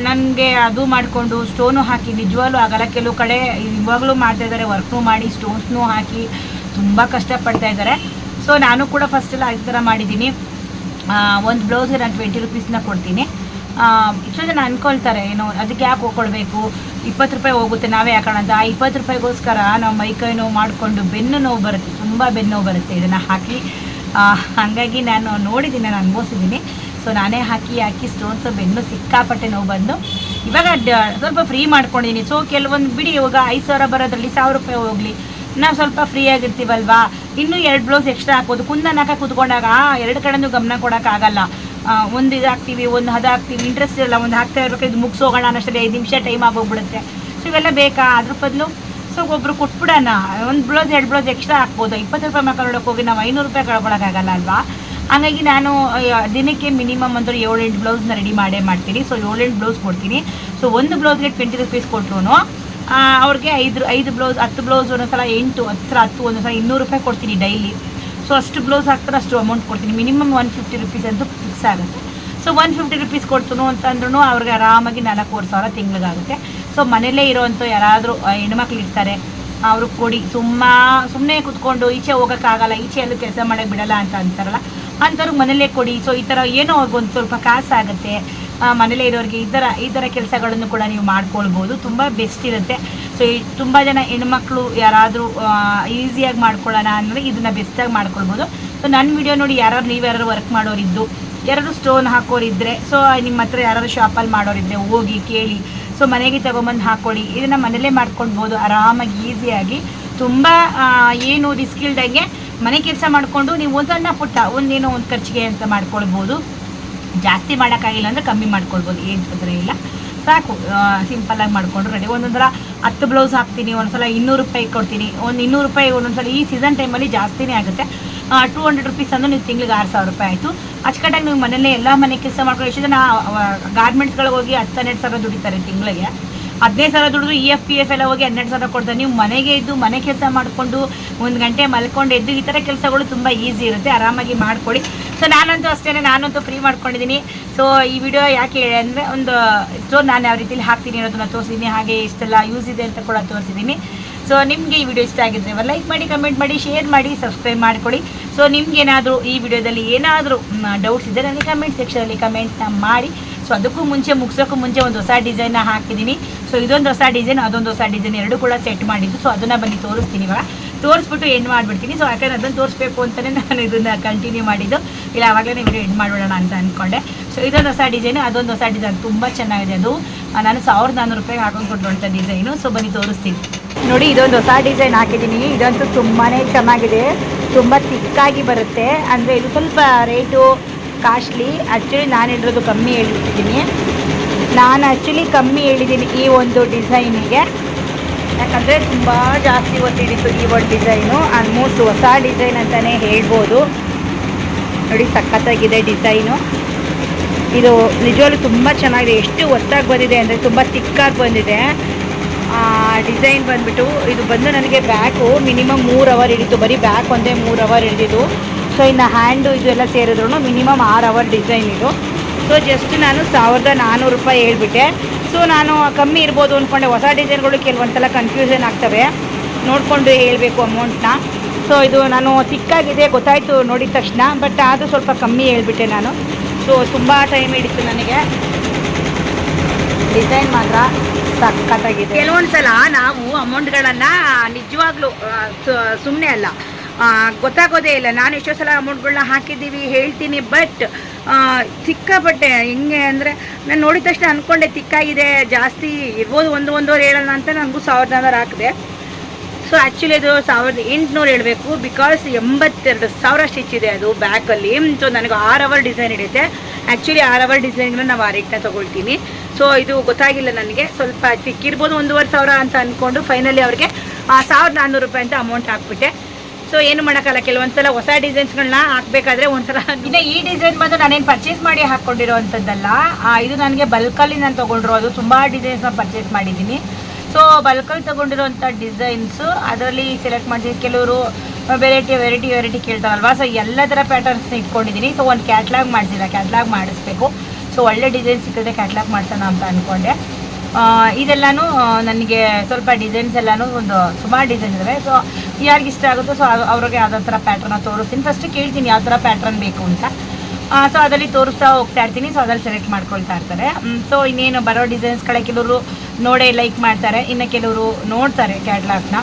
ನನಗೆ ಅದು ಮಾಡಿಕೊಂಡು ಸ್ಟೋನು ಹಾಕಿ ನಿಜವಾಗ್ಲೂ ಆಗಲ್ಲ. ಕೆಲವು ಕಡೆ ಇವಾಗಲೂ ಮಾಡ್ತಾಯಿದ್ದಾರೆ, ವರ್ಕ್ನೂ ಮಾಡಿ ಸ್ಟೋನ್ಸ್ನೂ ಹಾಕಿ ತುಂಬ ಕಷ್ಟಪಡ್ತಾ ಇದ್ದಾರೆ. ಸೊ ನಾನು ಕೂಡ ಫಸ್ಟೆಲ್ಲ ಈ ಥರ ಮಾಡಿದ್ದೀನಿ. ಒಂದು ಬ್ಲೌಸ್ಗೆ ನಾನು 20 ರೂಪೀಸ್ನ ಕೊಡ್ತೀನಿ. ಇಷ್ಟು ಜನ ಅಂದ್ಕೊಳ್ತಾರೆ, ಏನು ಅದಕ್ಕೆ ಯಾಕೆ ಹೋಗ್ಕೊಳ್ಬೇಕು, 20 ರೂಪಾಯಿ ಹೋಗುತ್ತೆ ನಾವೇ ಹಾಕೋಣ ಅಂತ. ಆ 20 ರೂಪಾಯಿಗೋಸ್ಕರ ನಾವು ಮೈಕೈ ನೋವು ಮಾಡಿಕೊಂಡು ಬೆನ್ನು ನೋವು ಬರುತ್ತೆ, ತುಂಬ ಬೆನ್ನು ನೋವು ಬರುತ್ತೆ ಇದನ್ನು ಹಾಕಿ. ಹಾಗಾಗಿ ನಾನು ನೋಡಿದ್ದೀನಿ, ನಾನು ಅನುಭವಿಸಿದ್ದೀನಿ. ಸೊ ನಾನೇ ಹಾಕಿ ಸ್ಟೋನ್ಸು ಬೆನ್ನು ಸಿಕ್ಕಾಪಟ್ಟೆ ನೋವು ಬಂದು ಇವಾಗ ಸ್ವಲ್ಪ ಫ್ರೀ ಮಾಡ್ಕೊಂಡಿದ್ದೀನಿ. ಸೊ ಕೆಲವೊಂದು ಬಿಡಿ, ಇವಾಗ 5,000 ಬರೋದ್ರಲ್ಲಿ 1,000 ರೂಪಾಯಿ ಹೋಗಲಿ, ನಾವು ಸ್ವಲ್ಪ ಫ್ರೀ ಆಗಿರ್ತೀವಲ್ವಾ. ಇನ್ನೂ 2 ಬ್ಲೌಸ್ ಎಕ್ಸ್ಟ್ರಾ ಹಾಕೋದು, ಕುಂದನ್ ಹಾಕಿ ಕೂತ್ಕೊಂಡಾಗ 2 ಕಡೆಯೂ ಗಮನ ಕೊಡೋಕ್ಕಾಗಲ್ಲ. ಒಂದು ಇದು ಹಾಕ್ತೀವಿ, ಒಂದು ಅದು ಹಾಕ್ತೀವಿ, ಇಂಟ್ರೆಸ್ಟ್ ಇಲ್ಲ. ಒಂದು ಹಾಕ್ತಾ ಇರಬೇಕು, ಇದು ಮುಗಿಸೋಗೋಣ ಅನ್ನೋಷ್ಟರಲ್ಲಿ 5 ನಿಮಿಷ ಟೈಮ್ ಆಗೋಗ್ಬಿಡುತ್ತೆ. ಸೊ ಇವೆಲ್ಲ ಬೇಕಾ? ಅದ್ರ ಬದಲು ಸೊ ಒಬ್ಬರು ಕೊಟ್ಬಿಡೋಣ, ಒಂದು ಬ್ಲೌಸ್ 2 ಬ್ಲೌಸ್ ಎಕ್ಸ್ಟ್ರಾ ಹಾಕ್ಬೋದು. 20 ರೂಪಾಯಿ ಮಕ್ಕಳೊಳಗೆ ಹೋಗಿ ನಾವು 500 ರೂಪಾಯಿ ಕಳ್ಕೊಳಕ್ಕಾಗಲ್ಲ ಅಲ್ವಾ. ಹಾಗಾಗಿ ನಾನು ದಿನಕ್ಕೆ ಮಿನಿಮಮ್ ಒಂದು 7-8 ಬ್ಲೌಸ್ನ ರೆಡಿ ಮಾಡ್ತೀನಿ. ಸೊ 7-8 ಬ್ಲೌಸ್ ಕೊಡ್ತೀನಿ. ಸೊ ಒಂದು ಬ್ಲೌಸ್ಗೆ 20 ರೂಪೀಸ್ ಕೊಟ್ಟರು ಅವ್ರಿಗೆ 5 ಬ್ಲೌಸ್ 10 ಬ್ಲೌಸ್ ಒಂದೊಂದ್ಸಲ 8 10 ಒಂದೊಂದ್ಸಲ 200 ರೂಪಾಯಿ ಕೊಡ್ತೀನಿ ಡೈಲಿ. ಸೊ ಅಷ್ಟು ಬ್ಲೌಸ್ ಹಾಕ್ತಾರೆ, ಅಷ್ಟು ಅಮೌಂಟ್ ಕೊಡ್ತೀನಿ. ಮಿನಿಮಮ್ 150 ರೂಪೀಸ್ ಅಂತೂ ಫಿಕ್ಸ್ ಆಗುತ್ತೆ. ಸೊ 150 ರೂಪೀಸ್ ಕೊಡ್ತು ಅಂತಂದ್ರೂ ಅವ್ರಿಗೆ ಆರಾಮಾಗಿ 4,000 ತಿಂಗಳಿಗಾಗುತ್ತೆ. ಸೊ ಮನೇಲೇ ಇರೋವಂಥ ಯಾರಾದರೂ ಹೆಣ್ಮಕ್ಳು ಇರ್ತಾರೆ, ಅವರು ಕೊಡಿ. ಸುಮ್ಮನೆ ಕೂತ್ಕೊಂಡು ಈಚೆ ಹೋಗೋಕ್ಕಾಗಲ್ಲ, ಈಚೆ ಎಲ್ಲೂ ಕೆಲಸ ಮಾಡೋಕ್ಕೆ ಬಿಡಲ್ಲ ಅಂತ ಅಂತಾರಲ್ಲ, ಅಂಥವ್ರಿಗೆ ಮನೇಲೇ ಕೊಡಿ. ಸೊ ಈ ಥರ ಏನೋ ಅವ್ರಿಗೊಂದು ಸ್ವಲ್ಪ ಕಾಸಾಗುತ್ತೆ. ಮನೇಲೇ ಇರೋರಿಗೆ ಈ ಥರ ಕೆಲಸಗಳನ್ನು ಕೂಡ ನೀವು ಮಾಡ್ಕೊಳ್ಬೋದು. ತುಂಬ ಬೆಸ್ಟ್ ಇರುತ್ತೆ. ಸೊ ತುಂಬ ಜನ ಹೆಣ್ಮಕ್ಳು ಯಾರಾದರೂ ಈಸಿಯಾಗಿ ಮಾಡ್ಕೊಳ್ಳೋಣ ಅಂದರೆ ಇದನ್ನು ಬೆಸ್ಟಾಗಿ ಮಾಡ್ಕೊಳ್ಬೋದು. ಸೊ ನನ್ನ ವಿಡಿಯೋ ನೋಡಿ ನೀವ್ಯಾರು ವರ್ಕ್ ಮಾಡೋರಿದ್ದು, ಯಾರಾದ್ರು ಸ್ಟೋನ್ ಹಾಕೋರಿದ್ದರೆ, ಸೊ ನಿಮ್ಮ ಹತ್ರ ಯಾರಾದ್ರು ಶಾಪಲ್ಲಿ ಮಾಡೋರಿದ್ದರೆ ಹೋಗಿ ಕೇಳಿ. ಸೊ ಮನೆಗೆ ತೊಗೊಂಬಂದು ಹಾಕ್ಕೊಳ್ಳಿ. ಇದನ್ನು ಮನೇಲೇ ಮಾಡ್ಕೊಳ್ಬೋದು ಆರಾಮಾಗಿ ಈಸಿಯಾಗಿ. ತುಂಬ ಏನು ರಿಸ್ಕ್ ಇಲ್ದಂಗೆ ಮನೆ ಕೆಲಸ ಮಾಡಿಕೊಂಡು ನೀವು ಒಂದು ಸಣ್ಣ ಪುಟ್ಟ ಒಂದೇನೋ ಒಂದು ಖರ್ಚಿಗೆ ಅಂತ ಮಾಡ್ಕೊಳ್ಬೋದು. ಜಾಸ್ತಿ ಮಾಡೋಕ್ಕಾಗಿಲ್ಲ ಅಂದರೆ ಕಮ್ಮಿ ಮಾಡ್ಕೊಳ್ಬೋದು, ಏನು ತೊಂದರೆ ಇಲ್ಲ. ಸಾಕು ಸಿಂಪಲ್ಲಾಗಿ ಮಾಡಿಕೊಂಡು ರೆಡಿ. ಒಂದೊಂದರ 10 ಬ್ಲೌಸ್ ಹಾಕ್ತೀನಿ, ಒಂದೊಂದ್ಸಲ 200 ರೂಪಾಯಿ ಕೊಡ್ತೀನಿ. ಒಂದು 200 ರೂಪಾಯಿ ಒಂದೊಂದ್ಸಲ ಈ ಸೀಸನ್ ಟೈಮಲ್ಲಿ ಜಾಸ್ತಿನೇ ಆಗುತ್ತೆ. 200 ರೂಪೀಸ್ ಅಂದರೆ ನೀವು ತಿಂಗಳಿಗೆ 6,000 ರೂಪಾಯಿ ಆಯಿತು. ಅಚ್ಚುಕಟ್ಟಾಗಿ ನೀವು ಮನೇಲೇ ಎಲ್ಲ ಮನೆ ಕೆಲಸ ಮಾಡ್ಕೊಂಡು ಎಷ್ಟು ಜನ ಗಾರ್ಮೆಂಟ್ಸ್ಗಳಿಗೆ ಹೋಗಿ 10-12,000 ದುಡಿತಾರೆ ತಿಂಗಳಿಗೆ. 15,000 ದುಡಿದು EFPF ಎಲ್ಲ ಹೋಗಿ 12,000 ಕೊಡ್ತಾರೆ. ನೀವು ಮನೆಗೆ ಇದ್ದು ಮನೆ ಕೆಲಸ ಮಾಡಿಕೊಂಡು 1 ಗಂಟೆ ಮಲ್ಕೊಂಡು ಎದ್ದು ಈ ಥರ ಕೆಲಸಗಳು ತುಂಬ ಈಸಿ ಇರುತ್ತೆ, ಆರಾಮಾಗಿ ಮಾಡಿಕೊಡಿ. ಸೊ ನಾನಂತೂ ಅಷ್ಟೇ, ನಾನಂತೂ ಫ್ರೀ ಮಾಡ್ಕೊಂಡಿದ್ದೀನಿ. ಸೊ ಈ ವಿಡಿಯೋ ಯಾಕೆ ಹೇಳಿ ಅಂದರೆ ನಾನು ಯಾವ ರೀತಿಲಿ ಹಾಕ್ತೀನಿ ಅನ್ನೋದನ್ನ ತೋರಿಸಿದ್ದೀನಿ, ಹಾಗೆ ಇಷ್ಟೆಲ್ಲ ಯೂಸ್ ಇದೆ ಅಂತ ಕೂಡ ತೋರಿಸಿದ್ದೀನಿ. ಸೊ ನಿಮಗೆ ಈ ವಿಡಿಯೋ ಇಷ್ಟ ಆಗಿದ್ರೆ ಲೈಕ್ ಮಾಡಿ, ಕಮೆಂಟ್ ಮಾಡಿ, ಶೇರ್ ಮಾಡಿ, ಸಬ್ಸ್ಕ್ರೈಬ್ ಮಾಡಿಕೊಡಿ. ಸೊ ನಿಮ್ಗೇನಾದರೂ ಈ ವಿಡಿಯೋದಲ್ಲಿ ಏನಾದರೂ ಡೌಟ್ಸ್ ಇದ್ದರೆ ನನಗೆ ಕಮೆಂಟ್ ಸೆಕ್ಷನಲ್ಲಿ ಕಮೆಂಟ್ನ ಮಾಡಿ. ಸೊ ಅದಕ್ಕೂ ಮುಂಚೆ ಮುಗಿಸೋಕ್ಕೂ ಮುಂಚೆ ಒಂದು ಹೊಸ ಡಿಸೈನ್ನ ಹಾಕಿದ್ದೀನಿ. ಸೊ ಇದೊಂದು ಹೊಸ ಡಿಸೈನ್, ಅದೊಂದು ಹೊಸ ಡಿಸೈನ್ ಎರಡೂ ಕೂಡ ಸೆಟ್ ಮಾಡಿದ್ದು. ಸೊ ಅದನ್ನು ಬನ್ನಿ ತೋರಿಸ್ತೀನಿ. ಇವಾಗ ತೋರಿಸ್ಬಿಟ್ಟು ಎಂಡ್ ಮಾಡಿಬಿಡ್ತೀನಿ. ಸೊ ಯಾಕಂದರೆ ಅದನ್ನು ತೋರಿಸ್ಬೇಕು ಅಂತಲೇ ನಾನು ಇದನ್ನು ಕಂಟಿನ್ಯೂ ಮಾಡಿದ್ದು. ಇಲ್ಲ ಆವಾಗಲೇ ವಿಡಿಯೋ ಎಂಡ್ ಮಾಡೋಣ ಅಂತ ಅಂದ್ಕೊಂಡೆ. ಸೊ ಇದೊಂದು ಹೊಸ ಡಿಸೈನು, ಅದೊಂದು ಹೊಸ ಡಿಸೈನ್ ತುಂಬ ಚೆನ್ನಾಗಿದೆ. ಅದು ನಾನು 1,400 ರೂಪಾಯಿಗೆ ಹಾಕೊಂಡು ಕೊಟ್ಟುವಂಥ ಡಿಸೈನು. ಸೊ ಬನ್ನಿ ತೋರಿಸ್ತೀನಿ. ನೋಡಿ ಇದೊಂದು ಹೊಸ ಡಿಸೈನ್ ಹಾಕಿದ್ದೀನಿ. ಇದಂತೂ ತುಂಬಾ ಚೆನ್ನಾಗಿದೆ, ತುಂಬ ತಿಕ್ಕಾಗಿ ಬರುತ್ತೆ. ಅಂದರೆ ಇದು ಸ್ವಲ್ಪ ರೇಟು ಕಾಸ್ಟ್ಲಿ. ಆ್ಯಕ್ಚುಲಿ ನಾನು ಹೇಳಿರೋದು ಕಮ್ಮಿ ಹೇಳಿಬಿಟ್ಟಿದ್ದೀನಿ. ಕಮ್ಮಿ ಹೇಳಿದ್ದೀನಿ ಈ ಒಂದು ಡಿಸೈನಿಗೆ, ಯಾಕಂದರೆ ತುಂಬ ಜಾಸ್ತಿ ಹೊತ್ತಿಡಿತ್ತು ಈ ಒಂದು ಡಿಸೈನು. ಆಲ್ಮೋಸ್ಟ್ ಹೊಸ ಡಿಸೈನ್ ಅಂತಲೇ ಹೇಳ್ಬೋದು. ನೋಡಿ ಸಖತ್ತಾಗಿದೆ ಡಿಸೈನು. ಇದು ನಿಜವಾಗ್ಲೂ ತುಂಬ ಚೆನ್ನಾಗಿದೆ. ಎಷ್ಟು ಹೊತ್ತಾಗಿ ಬಂದಿದೆ ಅಂದರೆ ತುಂಬ ತಿಕ್ಕಾಗಿ ಬಂದಿದೆ. ಡಿಸೈನ್ ಬಂದುಬಿಟ್ಟು ಇದು ಬಂದು ನನಗೆ ಬ್ಯಾಕು ಮಿನಿಮಮ್ 3 ಅವರ್ ಹಿಡಿತು. ಬರೀ ಬ್ಯಾಕ್ ಒಂದೇ 3 ಅವರ್ ಹಿಡಿದಿದ್ದು. ಸೊ ಇನ್ನು ಹ್ಯಾಂಡು ಇದು ಎಲ್ಲ ಸೇರಿದ್ರು ಮಿನಿಮಮ್ 6 ಅವರ್ ಡಿಸೈನ್ ಇದು. ಸೊ ಜಸ್ಟ್ ನಾನು 1,400 ರೂಪಾಯಿ ಹೇಳ್ಬಿಟ್ಟೆ. ಸೊ ನಾನು ಕಮ್ಮಿ ಇರ್ಬೋದು ಅಂದ್ಕೊಂಡೆ. ಹೊಸ ಡಿಸೈನ್ಗಳು ಕೆಲವೊಂದು ಸಲ ಕನ್ಫ್ಯೂಷನ್ ಆಗ್ತವೆ, ನೋಡಿಕೊಂಡು ಹೇಳಬೇಕು ಅಮೌಂಟ್ನ. ಸೊ ಇದು ನಾನು ತಿಕ್ಕಾಗಿದೆ ಗೊತ್ತಾಯಿತು ನೋಡಿದ ತಕ್ಷಣ, ಬಟ್ ಅದು ಸ್ವಲ್ಪ ಕಮ್ಮಿ ಹೇಳ್ಬಿಟ್ಟೆ ನಾನು. ಸೊ ತುಂಬ ಟೈಮ್ ಹಿಡಿತು ನನಗೆ. ಡಿಸೈನ್ ಮಾತ್ರ ಸಖತ್ತಾಗಿದೆ. ಕೆಲವೊಂದು ಸಲ ನಾವು ಅಮೌಂಟ್ಗಳನ್ನು ನಿಜವಾಗ್ಲೂ ಸುಮ್ಮನೆ ಅಲ್ಲ, ಗೊತ್ತಾಗೋದೇ ಇಲ್ಲ. ನಾನು ಎಷ್ಟೋ ಸಲ ಅಮೌಂಟ್ಗಳನ್ನ ಹಾಕಿದ್ದೀವಿ ಹೇಳ್ತೀನಿ, ಬಟ್ ಸಿಕ್ಕಾಪಟ್ಟೆ ಹೆಂಗೆ ಅಂದರೆ ನಾನು ನೋಡಿದ ತಕ್ಷಣ ಅಂದ್ಕೊಂಡೆ ತಿಕ್ಕಾಗಿದೆ, ಜಾಸ್ತಿ ಇರ್ಬೋದು, 1-1.5 ಹೇಳೋಣ ಅಂತ ನನಗೂ 1,400 ಹಾಕಿದೆ. ಸೊ ಆ್ಯಕ್ಚುಲಿ ಅದು 1,800 ಹೇಳಬೇಕು, ಬಿಕಾಸ್ 82,000 ಸ್ಟಿಚ್ ಇದೆ ಅದು ಬ್ಯಾಕಲ್ಲಿ. ಸೊ ನನಗೆ 6 ಅವರ್ ಡಿಸೈನ್ ಹಿಡಿಯುತ್ತೆ. ಆ್ಯಕ್ಚುಲಿ 6 ಅವರ್ ಡಿಸೈನ್ಗೆ ನಾವು ಆ ರೇಟ್ನ ತೊಗೊಳ್ತೀನಿ. ಸೊ ಇದು ಗೊತ್ತಾಗಿಲ್ಲ ನನಗೆ, ಸ್ವಲ್ಪ ತಿಕ್ಕಿರ್ಬೋದು 1,500 ಅಂತ ಅಂದ್ಕೊಂಡು ಫೈನಲಿ ಅವ್ರಿಗೆ 1,400 ರೂಪಾಯಿ ಅಂತ ಅಮೌಂಟ್ ಹಾಕ್ಬಿಟ್ಟೆ. ಸೊ ಏನು ಮಾಡೋಕ್ಕಲ್ಲ, ಕೆಲವೊಂದು ಸಲ ಹೊಸ ಡಿಸೈನ್ಸ್ಗಳನ್ನ ಹಾಕಬೇಕಾದ್ರೆ ಒಂದ್ಸಲ. ಇನ್ನು ಈ ಡಿಸೈನ್ ಬಂದು ನಾನೇನು ಪರ್ಚೇಸ್ ಮಾಡಿ ಹಾಕ್ಕೊಂಡಿರೋವಂಥದ್ದಲ್ಲ, ಇದು ನನಗೆ ಬಲ್ಕಲ್ಲಿ ನಾನು ತೊಗೊಂಡಿರೋದು. ತುಂಬ ಡಿಸೈನ್ಸ್ನ ಪರ್ಚೇಸ್ ಮಾಡಿದ್ದೀನಿ. ಸೊ ಬಲ್ಕಲ್ಲಿ ತೊಗೊಂಡಿರೋವಂಥ ಡಿಸೈನ್ಸು ಅದರಲ್ಲಿ ಸೆಲೆಕ್ಟ್ ಮಾಡಿದ್ದೀನಿ. ಕೆಲವರು ವೆರೈಟಿ ಕೇಳ್ತಾರಲ್ವಾ, ಸೊ ಎಲ್ಲ ಥರ ಪ್ಯಾಟರ್ನ್ಸ್ನ ಇಟ್ಕೊಂಡಿದ್ದೀನಿ. ಸೊ ಒಂದು ಕ್ಯಾಟ್ಲಾಗ್ ಮಾಡಿಸಿಲ್ಲ, ಕ್ಯಾಟ್ಲಾಗ್ ಮಾಡಿಸ್ಬೇಕು. ಸೊ ಒಳ್ಳೆ ಡಿಸೈನ್ ಸಿಕ್ಕಿದ್ರೆ ಕ್ಯಾಟ್ಲಾಗ್ ಮಾಡ್ಸೋಣ ಅಂತ ಅಂದ್ಕೊಂಡೆ. ಇದೆಲ್ಲನೂ ನನಗೆ ಸ್ವಲ್ಪ ಡಿಸೈನ್ಸ್ ಎಲ್ಲನೂ ಒಂದು ಸುಮಾರು ಡಿಸೈನ್ ಇದ್ದಾವೆ. ಸೊ ಯಾರಿಗೆ ಇಷ್ಟ ಆಗುತ್ತೋ ಸೊ ಅವ್ರಿಗೆ ಯಾವುದೋ ಥರ ಪ್ಯಾಟ್ರನ್ನ ತೋರಿಸ್ತೀನಿ. ಫಸ್ಟ್ ಕೇಳ್ತೀನಿ ಯಾವ ಥರ ಪ್ಯಾಟ್ರನ್ ಬೇಕು ಅಂತ. ಸೊ ಅದರಲ್ಲಿ ತೋರಿಸ್ತಾ ಹೋಗ್ತಾ ಇರ್ತೀನಿ. ಸೊ ಅದ್ರಲ್ಲಿ ಸೆಲೆಕ್ಟ್ ಮಾಡ್ಕೊಳ್ತಾ ಇರ್ತಾರೆ. ಸೊ ಇನ್ನೇನು ಬರೋ ಡಿಸೈನ್ಸ್ಗಳೇ ಕೆಲವರು ನೋಡೇ ಲೈಕ್ ಮಾಡ್ತಾರೆ, ಇನ್ನು ಕೆಲವರು ನೋಡ್ತಾರೆ ಕ್ಯಾಟ್ಲಾಗ್ನ.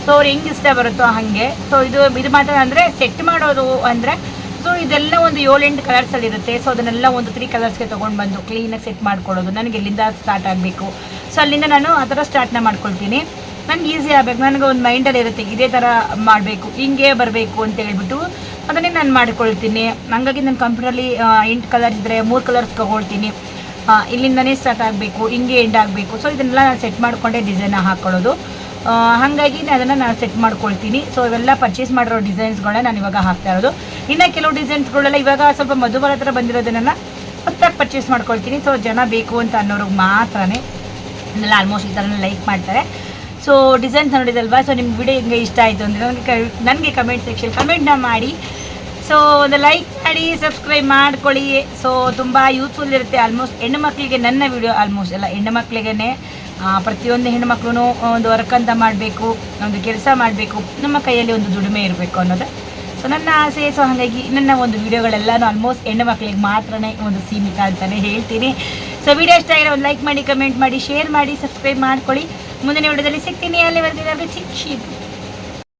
ಸೊ ಅವ್ರು ಹೆಂಗೆ ಇಷ್ಟ ಬರುತ್ತೋ ಹಾಗೆ. ಸೊ ಇದು ಮಾತ್ರ ಅಂದರೆ ಸೆಟ್ ಮಾಡೋದು ಅಂದರೆ, ಸೊ ಇದೆಲ್ಲ ಒಂದು 7-8 ಕಲರ್ಸಲ್ಲಿರುತ್ತೆ. ಸೊ ಅದನ್ನೆಲ್ಲ ಒಂದು 3 ಕಲರ್ಸ್ಗೆ ತೊಗೊಂಡು ಬಂದು ಕ್ಲೀನಾಗಿ ಸೆಟ್ ಮಾಡ್ಕೊಳ್ಳೋದು. ನನಗೆ ಎಲ್ಲಿಂದ ಸ್ಟಾರ್ಟ್ ಆಗಬೇಕು, ಸೊ ಅಲ್ಲಿಂದ ನಾನು ಆ ಥರ ಸ್ಟಾರ್ಟ್ನ ಮಾಡ್ಕೊಳ್ತೀನಿ. ನನಗೆ ಈಸಿ ಆಗಬೇಕು. ನನಗೆ ಒಂದು ಮೈಂಡಲ್ಲಿ ಇರುತ್ತೆ ಇದೇ ಥರ ಮಾಡಬೇಕು, ಹಿಂಗೆ ಬರಬೇಕು ಅಂತ ಹೇಳ್ಬಿಟ್ಟು ಅದನ್ನೇ ನಾನು ಮಾಡ್ಕೊಳ್ತೀನಿ. ಹಾಗಾಗಿ ನನ್ನ ಕಂಪ್ಯೂಟರಲ್ಲಿ 8 ಕಲರ್ಸ್ ಇದ್ದರೆ 3 ಕಲರ್ಸ್ ತೊಗೊಳ್ತೀನಿ. ಇಲ್ಲಿಂದನೇ ಸ್ಟಾರ್ಟ್ ಆಗಬೇಕು, ಹಿಂಗೆ ಎಂಡ್ ಆಗಬೇಕು. ಸೊ ಇದನ್ನೆಲ್ಲ ನಾನು ಸೆಟ್ ಮಾಡಿಕೊಂಡೇ ಡಿಸೈನ್ನ ಹಾಕ್ಕೊಳ್ಳೋದು. ಹಾಗಾಗಿ ಅದನ್ನು ನಾನು ಸೆಟ್ ಮಾಡ್ಕೊಳ್ತೀನಿ. ಸೊ ಇವೆಲ್ಲ ಪರ್ಚೇಸ್ ಮಾಡಿರೋ ಡಿಸೈನ್ಸ್ಗಳನ್ನ ನಾನು ಇವಾಗ ಹಾಕ್ತಾ ಇರೋದು. ಇನ್ನು ಕೆಲವು ಡಿಸೈನ್ಸ್ಗಳೆಲ್ಲ ಇವಾಗ ಸ್ವಲ್ಪ ಮಧುಬಾಲ ಹತ್ರ ಬಂದಿರೋದನ್ನೆಲ್ಲ ಹೊತ್ತಾಗಿ ಪರ್ಚೇಸ್ ಮಾಡ್ಕೊಳ್ತೀನಿ. ಸೊ ಜನ ಬೇಕು ಅಂತ ಅನ್ನೋರಿಗೆ ಮಾತ್ರನೇ ಇದೆಲ್ಲ ಆಲ್ಮೋಸ್ಟ್ ಈ ಥರನೇ ಲೈಕ್ ಮಾಡ್ತಾರೆ. ಸೊ ಡಿಸೈನ್ಸ್ ನೋಡಿದಲ್ವಾ. ಸೊ ನಿಮ್ಗೆ ವಿಡಿಯೋ ಹೆಂಗೆ ಇಷ್ಟ ಆಯಿತು ಅಂದರೆ ನನಗೆ ಕಮೆಂಟ್ ಸೆಕ್ಷನ್ ಕಮೆಂಟ್ನ ಮಾಡಿ. ಸೊ ಒಂದು ಲೈಕ್ ಮಾಡಿ, ಸಬ್ಸ್ಕ್ರೈಬ್ ಮಾಡ್ಕೊಳ್ಳಿ. ಸೊ ತುಂಬ ಯೂಸ್ಫುಲ್ ಇರುತ್ತೆ. ಆಲ್ಮೋಸ್ಟ್ ಹೆಣ್ಣು ಮಕ್ಕಳಿಗೆ ನನ್ನ ವಿಡಿಯೋ ಆಲ್ಮೋಸ್ಟ್ ಎಲ್ಲ ಹೆಣ್ಣು ಮಕ್ಕಳಿಗೇ ಪ್ರತಿಯೊಂದು ಹೆಣ್ಣುಮಕ್ಳು ಒಂದು ವರ್ಕ್ ಅಂತ ಮಾಡಬೇಕು, ಒಂದು ಕೆಲಸ ಮಾಡಬೇಕು, ನಮ್ಮ ಕೈಯಲ್ಲಿ ಒಂದು ದುಡಿಮೆ ಇರಬೇಕು ಅನ್ನೋದು ಸೊ ನನ್ನ ಆಸೆ. ಸೊ ಹಾಗಾಗಿ ನನ್ನ ಒಂದು ವಿಡಿಯೋಗಳೆಲ್ಲನೂ ಆಲ್ಮೋಸ್ಟ್ ಹೆಣ್ಣು ಮಕ್ಕಳಿಗೆ ಮಾತ್ರನೇ ಒಂದು ಸೀಮಿತ ಅಂತಲೇ ಹೇಳ್ತೀನಿ. ಸೊ ವಿಡಿಯೋ ಇಷ್ಟ ಆಗಿರೋ ಒಂದು ಲೈಕ್ ಮಾಡಿ, ಕಮೆಂಟ್ ಮಾಡಿ, ಶೇರ್ ಮಾಡಿ, ಸಬ್ಸ್ಕ್ರೈಬ್ ಮಾಡ್ಕೊಳ್ಳಿ. ಮುಂದಿನ ವಿಡಿಯೋದಲ್ಲಿ ಸಿಗ್ತೀನಿ. ಅಲ್ಲಿವರೆಗೆ ಚಿಕ್ಕ